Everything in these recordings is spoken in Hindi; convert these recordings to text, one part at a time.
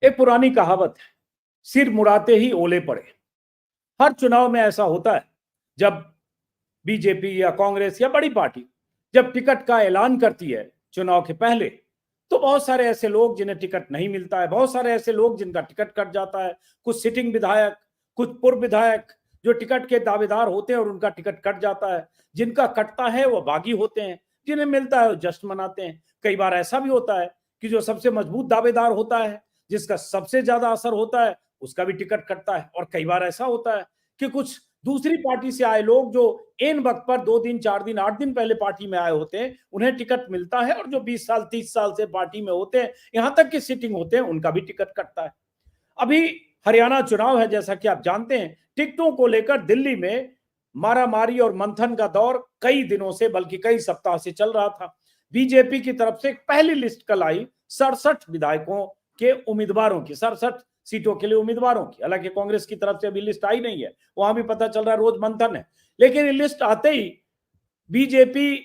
एक पुरानी कहावत है, सिर मुड़ाते ही ओले पड़े। हर चुनाव में ऐसा होता है, जब बीजेपी या कांग्रेस या बड़ी पार्टी जब टिकट का ऐलान करती है चुनाव के पहले, तो बहुत सारे ऐसे लोग जिन्हें टिकट नहीं मिलता है, बहुत सारे ऐसे लोग जिनका टिकट कट जाता है, कुछ सिटिंग विधायक, कुछ पूर्व विधायक जो टिकट के दावेदार होते हैं और उनका टिकट कट जाता है। जिनका कटता है वो बागी होते हैं, जिन्हें मिलता है वो जश्न मनाते हैं। कई बार ऐसा भी होता है कि जो सबसे मजबूत दावेदार होता है, जिसका सबसे ज्यादा असर होता है, उसका भी टिकट कटता है। और कई बार ऐसा होता है कि कुछ दूसरी पार्टी से आए लोग जो इन वक्त पर 2 दिन 4 दिन 8 दिन पहले पार्टी में आए होते हैं, उन्हें टिकट मिलता है, और जो 20 साल 30 साल से पार्टी में होते हैं, यहां तक कि सिटिंग होते हैं, उनका भी टिकट कटता है। अभी हरियाणा चुनाव है, जैसा कि आप जानते हैं, टिकटों को लेकर दिल्ली में मारामारी और मंथन का दौर कई दिनों से, बल्कि कई सप्ताह से चल रहा था। बीजेपी की तरफ से पहली लिस्ट कल आई 67 विधायकों के उम्मीदवारों की, 67 सीटों के लिए उम्मीदवारों की। हालांकि कांग्रेस की तरफ से अभी लिस्ट आई नहीं है, वहां भी पता चल रहा है रोज मंथन है। लेकिन ये लिस्ट आते ही, बीजेपी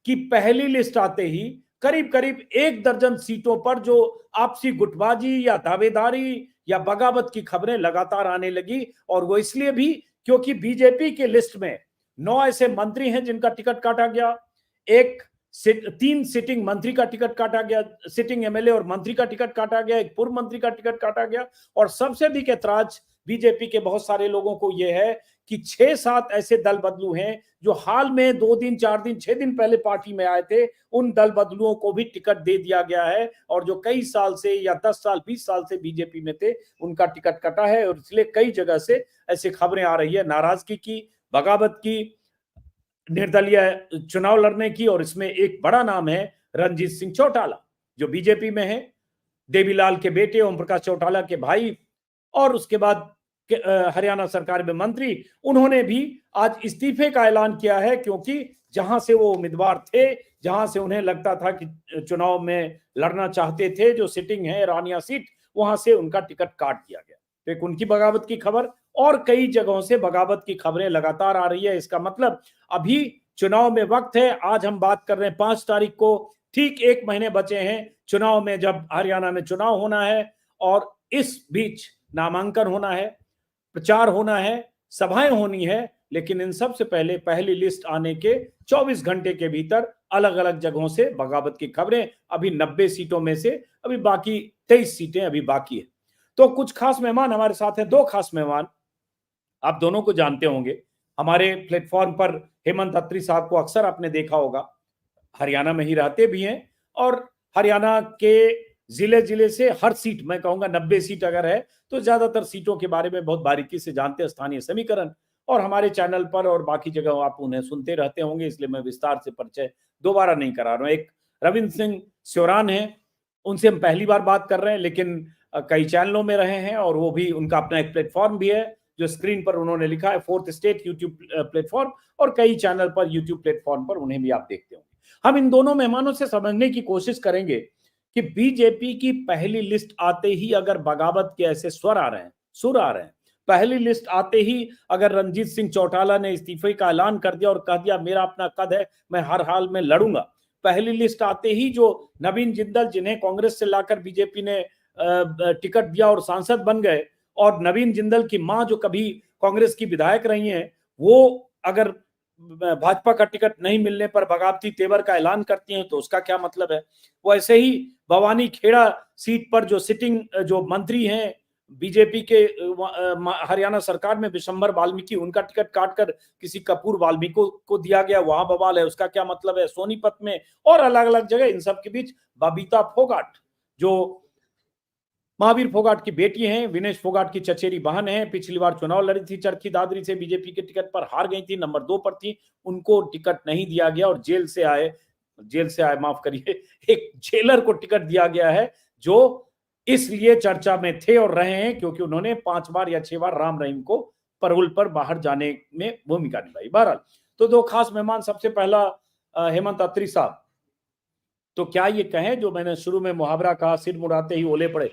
की पहली लिस्ट आते ही करीब करीब 1 दर्जन सीटों पर जो आपसी गुटबाजी या दावेदारी या बगावत की खबरें लगातार आने लगी। और वो इसलिए भी क्योंकि बीजेपी के लिस्ट में 9 ऐसे मंत्री हैं जिनका टिकट काटा गया, 3 सिटिंग मंत्री का टिकट काटा गया, सिटिंग एमएलए और मंत्री का टिकट काटा गया, एक पूर्व मंत्री का टिकट काटा गया। और सबसे अधिक ऐतराज बीजेपी के बहुत सारे लोगों को यह है कि 6-7 ऐसे दल बदलू हैं जो हाल में 2 दिन 4 दिन 6 दिन पहले पार्टी में आए थे, उन दल बदलुओं को भी टिकट दे दिया गया है। और जो कई साल से या 10 साल 20 साल से बीजेपी में थे, उनका टिकट कटा है। और इसलिए कई जगह से ऐसी खबरें आ रही है नाराजगी की, बगावत की, निर्दलीय चुनाव लड़ने की। और इसमें एक बड़ा नाम है रणजीत सिंह चौटाला, जो बीजेपी में है, देवीलाल के बेटे ओम प्रकाश चौटाला के भाई, और उसके बाद हरियाणा सरकार में मंत्री। उन्होंने भी आज इस्तीफे का ऐलान किया है, क्योंकि जहां से वो उम्मीदवार थे, जहां से उन्हें लगता था कि चुनाव में लड़ना चाहते थे, जो सिटिंग है रानिया सीट, वहां से उनका टिकट काट दिया गया। तो एक उनकी बगावत की खबर, और कई जगहों से बगावत की खबरें लगातार आ रही है। इसका मतलब अभी चुनाव में वक्त है। आज हम बात कर रहे हैं 5 तारीख को, ठीक 1 महीने बचे हैं चुनाव में, जब हरियाणा में चुनाव होना है। और इस बीच नामांकन होना है, प्रचार होना है, सभाएं होनी है। लेकिन इन सब से पहले पहली लिस्ट आने के 24 घंटे के भीतर अलग अलग जगहों से बगावत की खबरें। अभी 90 सीटों में से अभी बाकी 23 सीटें अभी बाकी है। तो कुछ खास मेहमान हमारे साथ हैं, 2 खास मेहमान। आप दोनों को जानते होंगे, हमारे प्लेटफॉर्म पर हेमंत अत्री साहब को अक्सर आपने देखा होगा, हरियाणा में ही रहते भी हैं, और हरियाणा के जिले जिले से हर सीट, मैं कहूंगा 90 सीट अगर है, तो ज्यादातर सीटों के बारे में बहुत बारीकी से जानते हैं, स्थानीय समीकरण। और हमारे चैनल पर और बाकी जगह आप उन्हें सुनते रहते होंगे, इसलिए मैं विस्तार से परिचय दोबारा नहीं करा रहा हूं। एक रविंद्र सिंह स्योरान है, उनसे हम पहली बार बात कर रहे हैं, लेकिन कई चैनलों में रहे हैं, और वो भी, उनका अपना एक प्लेटफॉर्म भी है जो स्क्रीन पर उन्होंने लिखा है, 4th स्टेट यूट्यूब प्लेटफॉर्म, और कई चैनल पर यूट्यूब प्लेटफॉर्म पर उन्हें भी आप देखते होंगे। हम इन दोनों मेहमानों से समझने की कोशिश करेंगे कि बीजेपी की पहली लिस्ट आते ही अगर बगावत के ऐसे सुर आ रहे हैं, पहली लिस्ट आते ही अगर रणजीत सिंह चौटाला ने इस्तीफे का ऐलान कर दिया और कह दिया मेरा अपना कद है, मैं हर हाल में लड़ूंगा, पहली लिस्ट आते ही जो नवीन जिंदल, जिन्हें कांग्रेस से लाकर बीजेपी ने टिकट दिया और सांसद बन गए, और नवीन जिंदल की मां जो कभी कांग्रेस की विधायक रही हैं, वो अगर भाजपा का टिकट नहीं मिलने पर बगावती तेवर का ऐलान करती हैं, तो उसका क्या मतलब है। वो ऐसे ही भवानी खेड़ा सीट पर जो सिटिंग जो मंत्री हैं बीजेपी के हरियाणा सरकार में, विशंबर वाल्मीकि, उनका टिकट काटकर किसी कपूर वाल्मीकि को दिया गया, वहां बवाल है, उसका क्या मतलब है। सोनीपत में और अलग अलग जगह, इन सब के बीच बबीता फोगाट, जो महावीर फोगाट की बेटी हैं, विनेश फोगाट की चचेरी बहन है, पिछली बार चुनाव लड़ी थी चरखी दादरी से, बीजेपी के टिकट पर हार गई थी, नंबर 2 पर थी, उनको टिकट नहीं दिया गया, और जेल से आए, माफ करिए, एक जेलर को टिकट दिया गया है, जो इसलिए चर्चा में थे और रहे हैं क्योंकि उन्होंने 5 बार या 6 बार राम रहीम को परोल पर बाहर जाने में भूमिका निभाई। बहरहाल, तो 2 खास मेहमान, सबसे पहला हेमंत अत्री साहब, तो क्या ये कहें जो मैंने शुरू में मुहावरा कहा, सिर मुड़ाते ही ओले पड़े?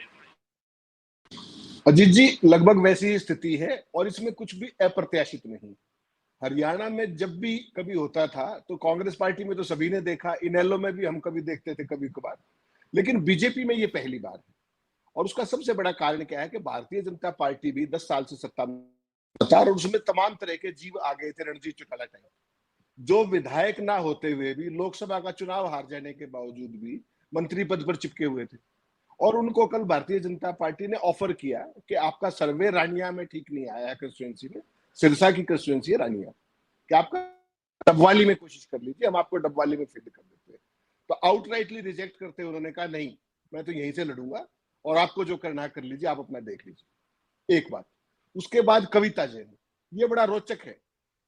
अजीत जी, लगभग वैसी ही स्थिति है, और इसमें कुछ भी अप्रत्याशित नहीं। हरियाणा में जब भी कभी होता था तो कांग्रेस पार्टी में तो सभी ने देखा, इनेलो में भी हम कभी देखते थे कभी कभार, लेकिन बीजेपी में ये पहली बार है। और उसका सबसे बड़ा कारण क्या है कि भारतीय जनता पार्टी भी 10 साल से सत्ता में था और उसमें तमाम तरह के जीव आ गए थे रणजीत चौटाला टाइप, जो विधायक ना होते हुए भी लोकसभा का चुनाव हार जाने के बावजूद भी मंत्री पद पर चिपके हुए थे। और उनको कल भारतीय जनता पार्टी ने ऑफर किया कि आपका सर्वे रानिया में ठीक नहीं आया, कंस्टिट्यूएंसी में, सिरसा की कंस्टिट्यूएंसी है रानिया, कि आपका डबवाली में कोशिश कर लीजिए, हम आपको डबवाली में फीड कर देते हैं। तो आउटराइटली रिजेक्ट करते उन्होंने कहा नहीं, मैं तो यहीं से लड़ूंगा और आपको जो करना कर लीजिए, आप अपना देख लीजिए। एक बात। उसके बाद कविता जैन, ये बड़ा रोचक है।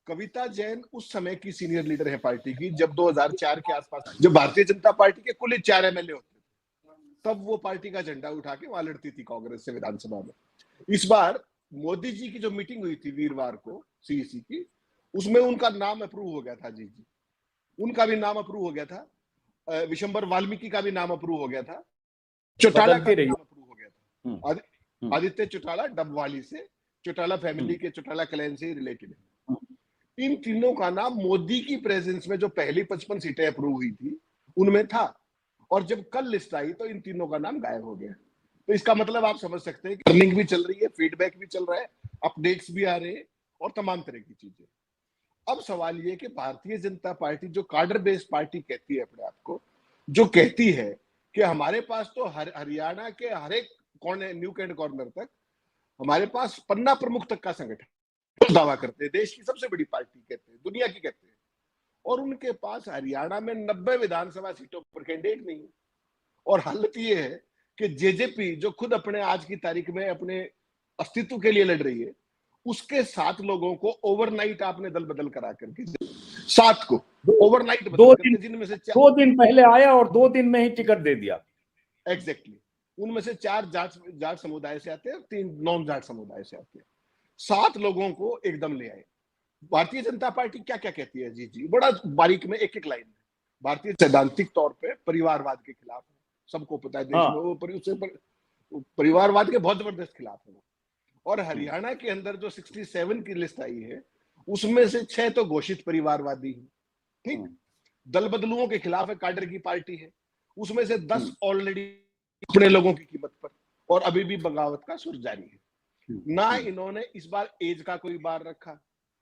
कविता जैन उस समय की सीनियर लीडर है पार्टी की, जब 2004 के आसपास जब भारतीय जनता पार्टी के कुल 4 एमएलए होते थे, तब वो पार्टी का झंडा उठा के वहां लड़ती थी कांग्रेस से विधानसभा में। इस बार मोदी जी की जो मीटिंग हुई थी वीरवार को सीईसी की, उसमें उनका नाम अप्रूव हो गया था। जी, उनका भी नाम अप्रूव हो गया था, विशंबर वाल्मीकि का भी नाम अप्रूव हो गया था, चौटाला का नाम अप्रूव हो गया था। आदित्य चौटाला डबवाली से, चौटाला फैमिली के, चौटाला क्लैन से रिलेटेड है। इन तीनों का नाम मोदी की प्रेजेंस में जो पहली 55 सीटें अप्रूव हुई थी उनमें था, और जब कल लिस्ट आई तो इन तीनों का नाम गायब हो गया। तो इसका मतलब आप समझ सकते हैं कि लर्निंग भी चल रही है, फीडबैक भी चल रहा है, अपडेट्स भी आ रहे हैं और तमाम तरह की चीजें। अब सवाल ये कि भारतीय जनता पार्टी जो कार्डर बेस्ड पार्टी कहती है अपने आप को, जो कहती है कि हमारे पास तो हरियाणा के हर एक कोने, न्यूक एंड कॉर्नर तक हमारे पास पन्ना प्रमुख तक का संगठन, दावा करते हैं देश की सबसे बड़ी पार्टी कहते हैं, दुनिया की कहते हैं, और उनके पास हरियाणा में 90 विधानसभा सीटों पर कैंडिडेट नहीं है। और हालत ये है कि जेजेपी जो खुद अपने आज की तारीख में अपने अस्तित्व के लिए लड़ रही है, उसके 7 लोगों को ओवरनाइट आपने दल बदल करा करके 7 को ओवरनाइट बदल करके, जिनमें से 2 दिन पहले आया और 2 दिन में ही टिकट दे दिया। एग्जैक्टली। उनमें से 4 जाट समुदाय से आते हैं, 3 नॉन जाट समुदाय से आते हैं। 7 लोगों को एकदम ले आए। भारतीय जनता पार्टी क्या क्या कहती है? जी, बड़ा बारीक में एक एक लाइन में। भारतीय सैद्धांतिक तौर पे परिवारवाद के खिलाफ है, सबको पता है देश में वो परिवारवाद के बहुत जबरदस्त खिलाफ है। और हरियाणा के अंदर जो 67 की लिस्ट आई है, उसमें से 6 तो घोषित परिवारवादी है, ठीक। दल बदलुओं के खिलाफ है, काडर की पार्टी है, उसमें से 10 ऑलरेडी अपने लोगों की कीमत पर, और अभी भी बगावत का सुर जारी है। ना इन्होंने इस बार एज का कोई बार रखा,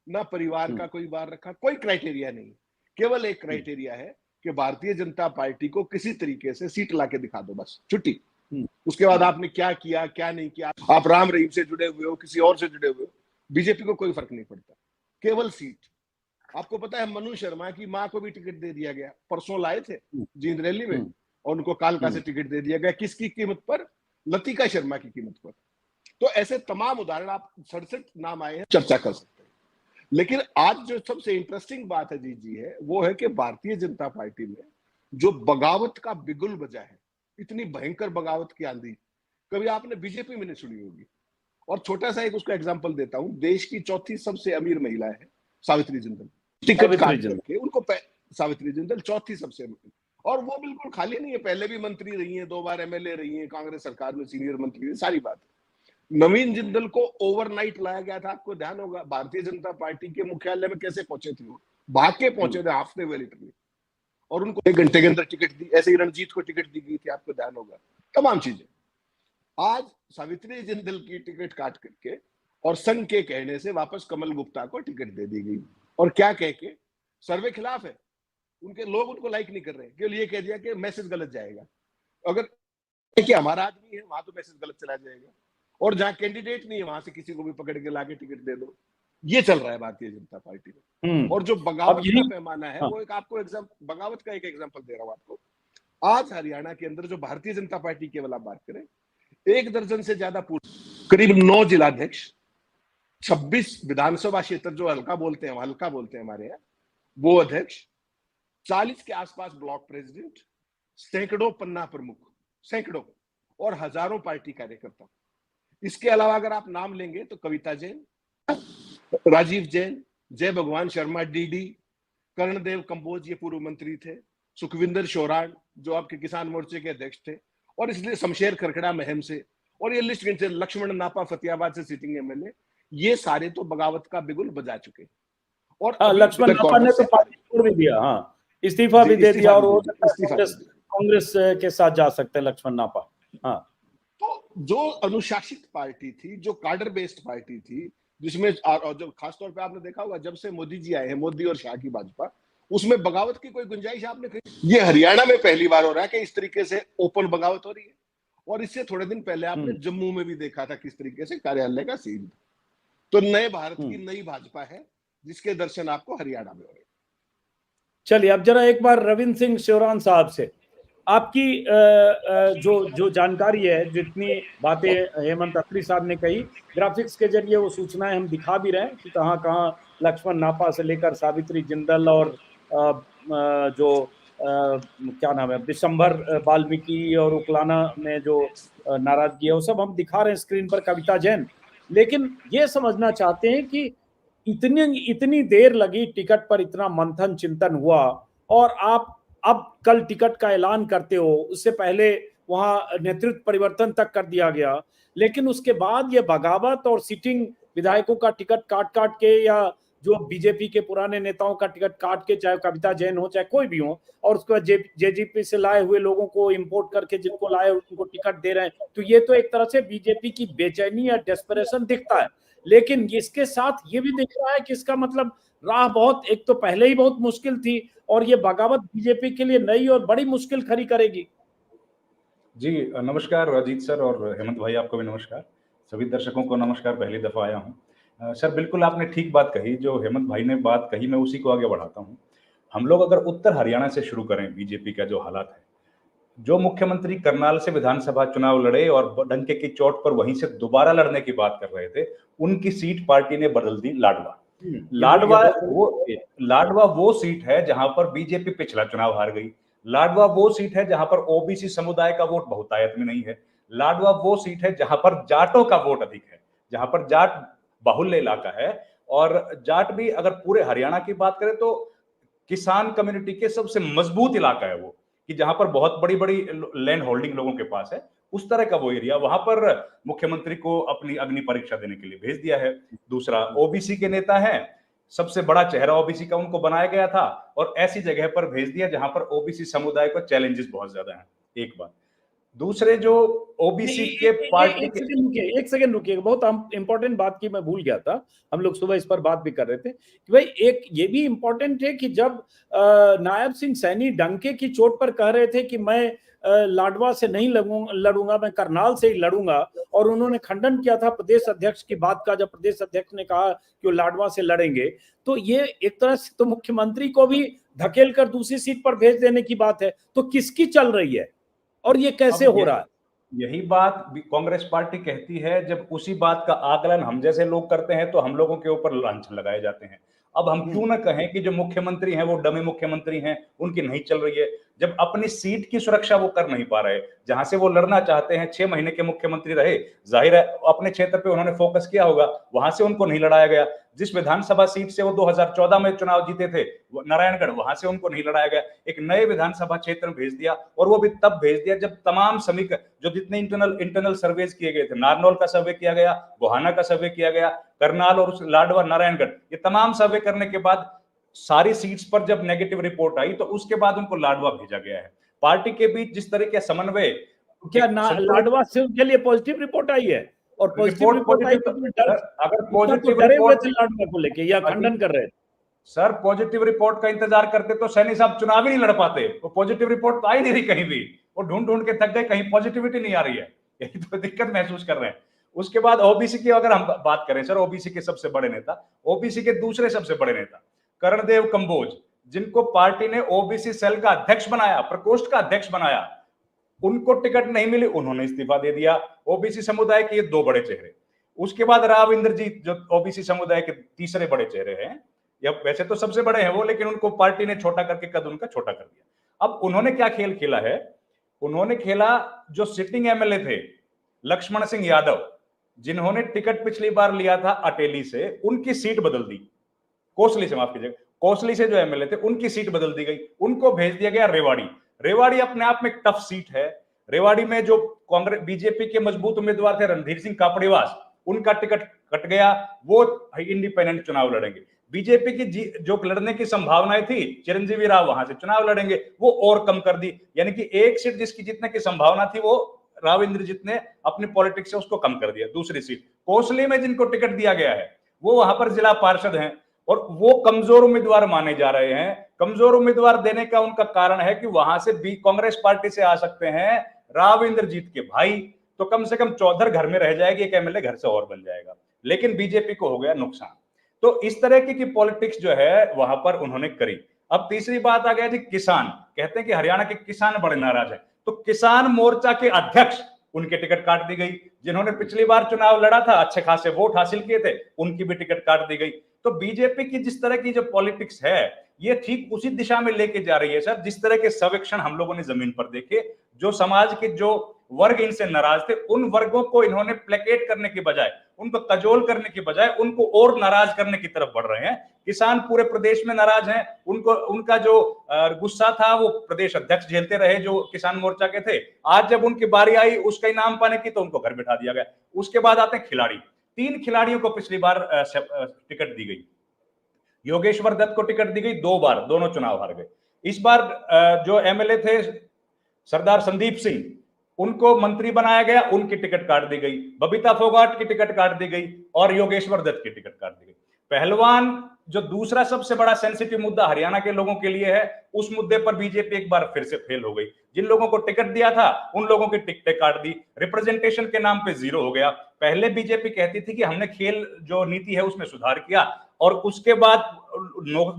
ना परिवार का कोई बार रखा, कोई क्राइटेरिया नहीं। केवल एक क्राइटेरिया है कि भारतीय जनता पार्टी को किसी तरीके से सीट लाके दिखा दो, बस छुट्टी। उसके बाद आपने क्या किया क्या नहीं किया, आप राम रहीम से जुड़े हुए हो, किसी और से जुड़े हुए हो, बीजेपी को कोई फर्क नहीं पड़ता, केवल सीट। आपको पता है मनु शर्मा की मां को भी टिकट दे दिया गया, परसों लाए थे जींद रैली में, और उनको कालका से टिकट दे दिया गया। किसकी कीमत पर? लतिका शर्मा की कीमत पर। तो ऐसे तमाम उदाहरण, आप 67 नाम आए हैं, चर्चा कर सकते हैं। लेकिन आज जो सबसे इंटरेस्टिंग बात है जी है, वो है कि भारतीय जनता पार्टी में जो बगावत का बिगुल बजा है, इतनी भयंकर बगावत की आंधी कभी आपने बीजेपी में नहीं सुनी होगी। और छोटा सा एक उसका एग्जांपल देता हूं, देश की 4थी सबसे अमीर महिला है सावित्री जिंदल, टिकट काट करके उनको सावित्री जिंदल 4थी सबसे अमीर, और वो बिल्कुल खाली नहीं है, पहले भी मंत्री रही है, 2 बार एमएलए रही है, कांग्रेस सरकार में सीनियर मंत्री है, सारी बात। नवीन जिंदल को ओवरनाइट लाया गया था, आपको ध्यान होगा, भारतीय जनता पार्टी के मुख्यालय में कैसे पहुंचे थे वो, भाग के पहुंचे थे, हाफते हुए लिटरली, और उनको 1 घंटे के अंदर टिकट दी। ऐसे ही रणजीत को टिकट दी गई थी, आपको ध्यान होगा, तमाम चीजें। आज सावित्री जिंदल की टिकट काट करके और संघ के कहने से वापस कमल गुप्ता को टिकट दे दी गई, और क्या कह के? सर्वे खिलाफ है, उनके लोग उनको लाइक नहीं कर रहे, केवल ये कह दिया कि मैसेज गलत जाएगा। अगर कि हमारा आदमी है वहां तो मैसेज गलत चला जाएगा, और जहां कैंडिडेट नहीं है वहां से किसी को भी पकड़ के लाके टिकट दे दो। ये चल रहा है भारतीय जनता पार्टी में। और जो बगावत का पैमाना है, वो एक आपको बगावत का एक एग्जांपल दे रहा हूं आपको। आज हरियाणा के अंदर जो भारतीय जनता पार्टी केवल आप बात करें, 1 दर्जन से ज्यादा करीब 9 जिलाध्यक्ष, 26 विधानसभा क्षेत्र जो हल्का बोलते हैं हमारे यहाँ, वो अध्यक्ष, 40 के आसपास ब्लॉक प्रेसिडेंट, सैकड़ों पन्ना प्रमुख, सैकड़ों, और हजारों पार्टी कार्यकर्ता। इसके अलावा अगर आप नाम लेंगे तो कविता जैन, राजीव जैन, जय भगवान शर्मा डीडी, कर्णदेव कंबोज, ये पूर्व मंत्री थे, सुखविंदर शोराण जो आपके किसान मोर्चे के अध्यक्ष थे, और इसलिए शमशेर खरखड़ा महम से, और ये लिस्ट गिनते, लक्ष्मण नापा फतेहाबाद से सिटिंग एमएलए, ये सारे तो बगावत का बिगुल बजा चुके। और लक्ष्मण नापा ने तो पार्टी छोड़ भी दिया, इस्तीफा भी दे दिया, और वो कांग्रेस के साथ जा सकते हैं लक्ष्मण नापा। हाँ, तो जो अनुशासित पार्टी थी, जो कार्डर बेस्ड पार्टी थी, जिसमें और जो खासतौर पे आपने देखा होगा जब से मोदी जी आए हैं, मोदी और शाह की भाजपा, उसमें बगावत की कोई गुंजाइश आपने कही? ये हरियाणा में पहली बार हो रहा है कि इस तरीके से ओपन बगावत हो रही है। और इससे थोड़े दिन पहले आपने जम्मू में भी देखा था किस तरीके से कार्यालय का सीन। तो नए भारत की नई भाजपा है, जिसके दर्शन आपको हरियाणा में हो रहे हैं। चलिए अब जरा एक बार रविंद्र सिंह श्योरान साहब से आपकी जो जानकारी है, जितनी बातें हेमंत अत्री साहब ने कही, ग्राफिक्स के जरिए वो सूचनाएं हम दिखा भी रहे हैं कि कहाँ कहाँ लक्ष्मण नापा से लेकर सावित्री जिंदल और जो क्या नाम है विशंभर वाल्मीकि और उकलाना में जो नाराजगी है वो सब हम दिखा रहे हैं स्क्रीन पर, कविता जैन। लेकिन ये समझना चाहते हैं कि इतनी इतनी देर लगी टिकट पर, इतना मंथन चिंतन हुआ, और आप अब कल टिकट का ऐलान करते हो, उससे पहले वहां नेतृत्व परिवर्तन तक कर दिया गया, लेकिन उसके बाद ये बगावत और सिटिंग विधायकों का टिकट काट काट के, या जो बीजेपी के पुराने नेताओं का टिकट काट के, चाहे कविता जैन हो चाहे कोई भी हो, और उसके बाद जेजेपी से लाए हुए लोगों को इंपोर्ट करके जिनको लाए उनको टिकट दे रहे हैं, तो ये तो एक तरह से बीजेपी की बेचैनी या डेस्परेशन दिखता है। लेकिन इसके साथ ये भी दिख रहा है कि इसका मतलब राह बहुत, एक तो पहले ही बहुत मुश्किल थी और ये बगावत बीजेपी के लिए नई और बड़ी मुश्किल खड़ी करेगी। जी नमस्कार अजीत सर, और हेमंत भाई आपको भी नमस्कार। सभी दर्शकों को नमस्कार, पहली दफा आया हूँ। सर बिल्कुल आपने ठीक बात कही, जो हेमंत भाई ने बात कही मैं उसी को आगे बढ़ाता हूँ। हम लोग अगर उत्तर हरियाणा से शुरू करें, बीजेपी का जो हालात है, जो मुख्यमंत्री करनाल से विधानसभा चुनाव लड़े और डंके की चोट पर वहीं से दोबारा लड़ने की बात कर रहे थे, उनकी सीट पार्टी ने बदल दी लाडवा। लाडवा वो सीट है जहां पर बीजेपी पिछला चुनाव हार गई। लाडवा वो सीट है जहां पर ओबीसी समुदाय का वोट बहुतायत में नहीं है। लाडवा वो सीट है जहां पर जाटों का वोट अधिक है, जहां पर जाट बाहुल्य इलाका है। और जाट भी अगर पूरे हरियाणा की बात करें तो किसान कम्युनिटी के सबसे मजबूत इलाका है वो, कि जहां पर बहुत बड़ी बड़ी लैंड होल्डिंग लोगों के पास है, उस तरह का वो एरिया, वहां पर मुख्यमंत्री को अपनी अग्नि परीक्षा देने के लिए भेज दिया है। दूसरा, ओबीसी के नेता हैं, सबसे बड़ा चेहरा ओबीसी का उनको बनाया गया था, और ऐसी जगह पर भेज दिया जहां पर ओबीसी समुदाय को चैलेंजेस बहुत ज्यादा हैं। एक बात। दूसरे, जो ओबीसी के पार्टी एक सेकंड रुकिए, बहुत इंपॉर्टेंट बात की मैं भूल गया था, हम लोग सुबह इस पर बात भी कर रहे थे कि भाई एक ये भी इंपॉर्टेंट है कि जब नायब सिंह सैनी डंके की चोट पर कह रहे थे कि मैं लाडवा से नहीं लड़ूंगा, मैं करनाल से ही लड़ूंगा, और उन्होंने खंडन किया था प्रदेश अध्यक्ष की बात का, जब प्रदेश अध्यक्ष ने कहा कि वो लाडवा से लड़ेंगे, तो ये एक तरह से तो मुख्यमंत्री को भी धकेल कर दूसरी सीट पर भेज देने की बात है। तो किसकी चल रही है और ये कैसे हो रहा है? यही बात कांग्रेस पार्टी कहती है। जब उसी बात का आकलन हम जैसे लोग करते हैं तो हम लोगों के ऊपर लांछन लगाए जाते हैं। अब हम क्यों ना कहें कि जो मुख्यमंत्री हैं वो डमी मुख्यमंत्री हैं, उनकी नहीं चल रही है। जब अपनी सीट की सुरक्षा वो कर नहीं पा रहे, जहां से वो लड़ना चाहते हैं, 6 महीने के मुख्यमंत्री रहे, जाहिर है अपने क्षेत्र पे उन्होंने फोकस किया होगा, वहां से उनको नहीं लड़ाया गया। जिस विधानसभा सीट से वो 2014 में चुनाव जीते थे, नारायणगढ़, वहां से उनको नहीं लड़ाया गया, एक नए विधानसभा क्षेत्र में भेज दिया, और वो भी तब भेज दिया जब तमाम समीकरण, जो जितने इंटरनल सर्वेज किए गए थे, नारनौल का सर्वे किया गया, गोहाना का सर्वे किया गया, करनाल और लाडवा, नारायणगढ़, ये तमाम सर्वे करने के बाद सारी सीट्स पर जब नेगेटिव रिपोर्ट आई तो उसके बाद उनको लाडवा भेजा गया है। पार्टी के बीच जिस तरह के समन्वय, क्या लाडवा सिर्फ के लिए पॉजिटिव रिपोर्ट आई है? और पॉजिटिव रिपोर्ट आई अगर पॉजिटिव डरे हुए थे लाडवा को लेके या खंडन कर रहे थे? सर पॉजिटिव रिपोर्ट का इंतजार करते तो सैनी साहब चुनाव ही नहीं लड़ पाते। वो पॉजिटिव रिपोर्ट तो आई नहीं रही कहीं भी, वो ढूंढ ढूंढ के थक गए, कहीं पॉजिटिविटी नहीं आ रही है, यही तो दिक्कत महसूस कर रहे हैं। उसके बाद ओबीसी की अगर हम बात करें सर, ओबीसी के सबसे बड़े नेता, ओबीसी के दूसरे सबसे बड़े नेता कर्णदेव कंबोज, जिनको पार्टी ने ओबीसी सेल का अध्यक्ष बनाया, प्रकोष्ठ का अध्यक्ष बनाया, उनको टिकट नहीं मिली, उन्होंने इस्तीफा दे दिया। ओबीसी समुदाय के ये 2 बड़े चेहरे। उसके बाद राव इंद्रजीत, जो ओबीसी समुदाय के तीसरे बड़े चेहरे हैं, या वैसे तो सबसे बड़े हैं वो, लेकिन उनको पार्टी ने छोटा करके कद उनका छोटा कर दिया। अब उन्होंने क्या खेल खेला है? उन्होंने खेला, जो सिटिंग एमएलए थे लक्ष्मण सिंह यादव, जिन्होंने टिकट पिछली बार लिया था अटेली से, उनकी सीट बदल दी, कोसली से, माफ कीजिएगा, कोसली से जो एमएलए थे उनकी सीट बदल दी गई, उनको भेज दिया गया रेवाड़ी। रेवाड़ी अपने आप में एक टफ सीट है। रेवाड़ी में जो कांग्रेस बीजेपी के मजबूत उम्मीदवार थे रणधीर सिंह कापड़ीवास, उनका टिकट कट गया, वो इंडिपेंडेंट चुनाव लड़ेंगे। बीजेपी की जो लड़ने की संभावनाएं थी, चिरंजीवी राव वहां से चुनाव लड़ेंगे, वो और कम कर दी, यानी कि एक सीट जिसकी जीतने की संभावना थी वो राव इंद्रजीत ने अपनी पॉलिटिक्स से उसको कम कर दिया। दूसरी सीट कोसली में जिनको टिकट दिया गया है वो वहां पर जिला पार्षद हैं और वो कमजोर उम्मीदवार माने जा रहे हैं। कमजोर उम्मीदवार देने का उनका कारण है कि वहां से भी कांग्रेस पार्टी से आ सकते हैं राव इंद्रजीत के भाई, तो कम से कम चौधर घर में रह जाएगी, एक एमएलए घर से और बन जाएगा। लेकिन बीजेपी को हो गया नुकसान। तो इस तरह की पॉलिटिक्स जो है वहां पर उन्होंने करी। अब तीसरी बात आ गया जी किसान, कहते हैं कि हरियाणा के किसान बड़े नाराज हैं, तो किसान मोर्चा के अध्यक्ष उनके टिकट काट दी गई। जिन्होंने पिछली बार चुनाव लड़ा था, अच्छे खासे वोट हासिल किए थे, उनकी भी टिकट काट दी गई। तो बीजेपी की जिस तरह की जो पॉलिटिक्स है ये ठीक उसी दिशा में लेके जा रही है सर, जिस तरह के सर्वेक्षण हम लोगों ने जमीन पर देखे। जो समाज के जो वर्ग इनसे नाराज थे उन वर्गों को इन्होंने प्लेकेट करने की बजाय, उनको कजोल करने की बजाय उनको और नाराज करने की तरफ बढ़ रहे हैं। किसान पूरे प्रदेश में नाराज हैं, उनको उनका जो गुस्सा था वो प्रदेश अध्यक्ष झेलते रहे जो किसान मोर्चा के थे। आज जब उनकी बारी आई उसका इनाम पाने की तो उनको घर बिठा दिया गया। उसके बाद आते हैं खिलाड़ी। 3 खिलाड़ियों को पिछली बार टिकट दी गई। योगेश्वर दत्त को टिकट दी गई 2 बार, दोनों चुनाव हार गए। इस बार जो एमएलए थे सरदार संदीप सिंह, उनको मंत्री बनाया गया, उनकी टिकट काट दी गई। बबीता फोगाट की टिकट काट दी गई और योगेश्वर दत्त की टिकट काट दी गई। पहलवान जो दूसरा सबसे बड़ा सेंसिटिव मुद्दा हरियाणा के लोगों के लिए है, उस मुद्दे पर बीजेपी एक बार फिर से फेल हो गई। जिन लोगों को टिकट दिया था उन लोगों की टिकटें काट दी, रिप्रेजेंटेशन के नाम पे 0 हो गया। पहले बीजेपी कहती थी कि हमने खेल जो नीति है उसमें सुधार किया और उसके बाद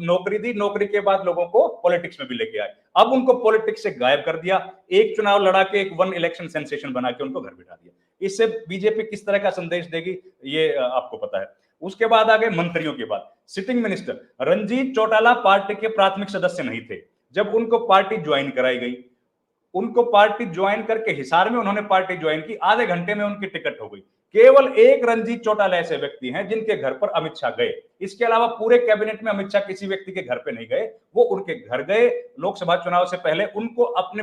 नौकरी दी, नौकरी के बाद लोगों को पॉलिटिक्स में भी लेके आए। अब उनको पॉलिटिक्स से गायब कर दिया, एक चुनाव लड़ा के एक 1 इलेक्शन सेंसेशन बना के उनको घर बिठा दिया। इससे बीजेपी किस तरह का संदेश देगी ये आपको पता है। उसके बाद आ गए मंत्रियों के बाद। Sitting minister Ranjit Chautala party के प्राथमिक सदस्य नहीं थे। जब उनको पार्टी ज्वाइन कराई गई, उनको पार्टी ज्वाइन करके हिसार में उन्होंने पार्टी ज्वाइन की, आधे घंटे में उनकी टिकट हो गई। केवल एक रंजीत चौटाला ऐसे व्यक्ति हैं जिनके घर पर अमित शाह गए। इसके अलावा पूरे कैबिनेट में अमित शाह किसी व्यक्ति के घर पे नहीं गए। वो उनके घर गए लोकसभा चुनाव से पहले, उनको अपने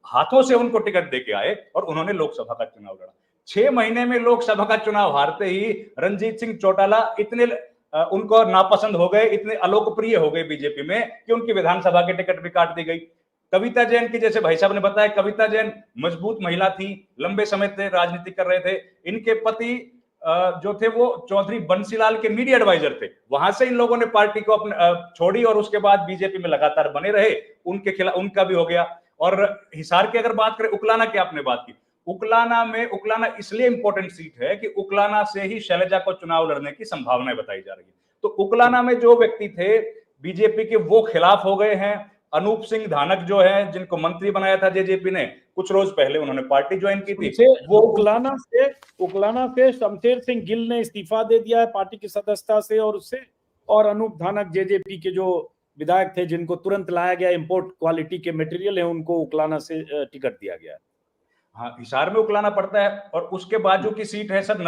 हाथों से उनको टिकट देके आए और उन्होंने लोकसभा का चुनाव लड़ा। 6 महीने में लोकसभा का चुनाव हारते ही रंजीत सिंह चौटाला इतने उनको नापसंद हो गए, इतने अलोकप्रिय हो गए बीजेपी में कि उनकी विधानसभा की टिकट भी काट दी गई। कविता जैन की, जैसे भाई साहब ने बताया, कविता जैन मजबूत महिला थी, लंबे समय से राजनीति कर रहे थे। इनके पति जो थे वो चौधरी बंसीलाल के मीडिया एडवाइजर थे। वहां से इन लोगों ने पार्टी को अपने छोड़ी और उसके बाद बीजेपी में लगातार बने रहे। उनके खिलाफ उनका भी हो गया। और हिसार की अगर बात करें, उकलाना की आपने बात की, उकलाना इसलिए इंपॉर्टेंट सीट है कि उकलाना से ही शैलजा को चुनाव लड़ने की संभावनाएं बताई जा रही है। तो उकलाना में जो व्यक्ति थे बीजेपी के, वो खिलाफ हो गए हैं। अनूप सिंह धानक जो है, जिनको मंत्री बनाया था जेजेपी ने, कुछ रोज पहले उन्होंने पार्टी ज्वाइन की थी। वो उकलाना से शमशेर सिंह गिल ने इस्तीफा दे दिया है पार्टी की सदस्यता से और उससे, और अनूप धानक जेजेपी के जो विधायक थे जिनको तुरंत लाया गया, इंपोर्ट क्वालिटी के मटेरियल है, उनको उकलाना से टिकट दिया गया है। हाँ, हिसार में उकलाना पड़ता है। और उसके बाजू की सीट है सर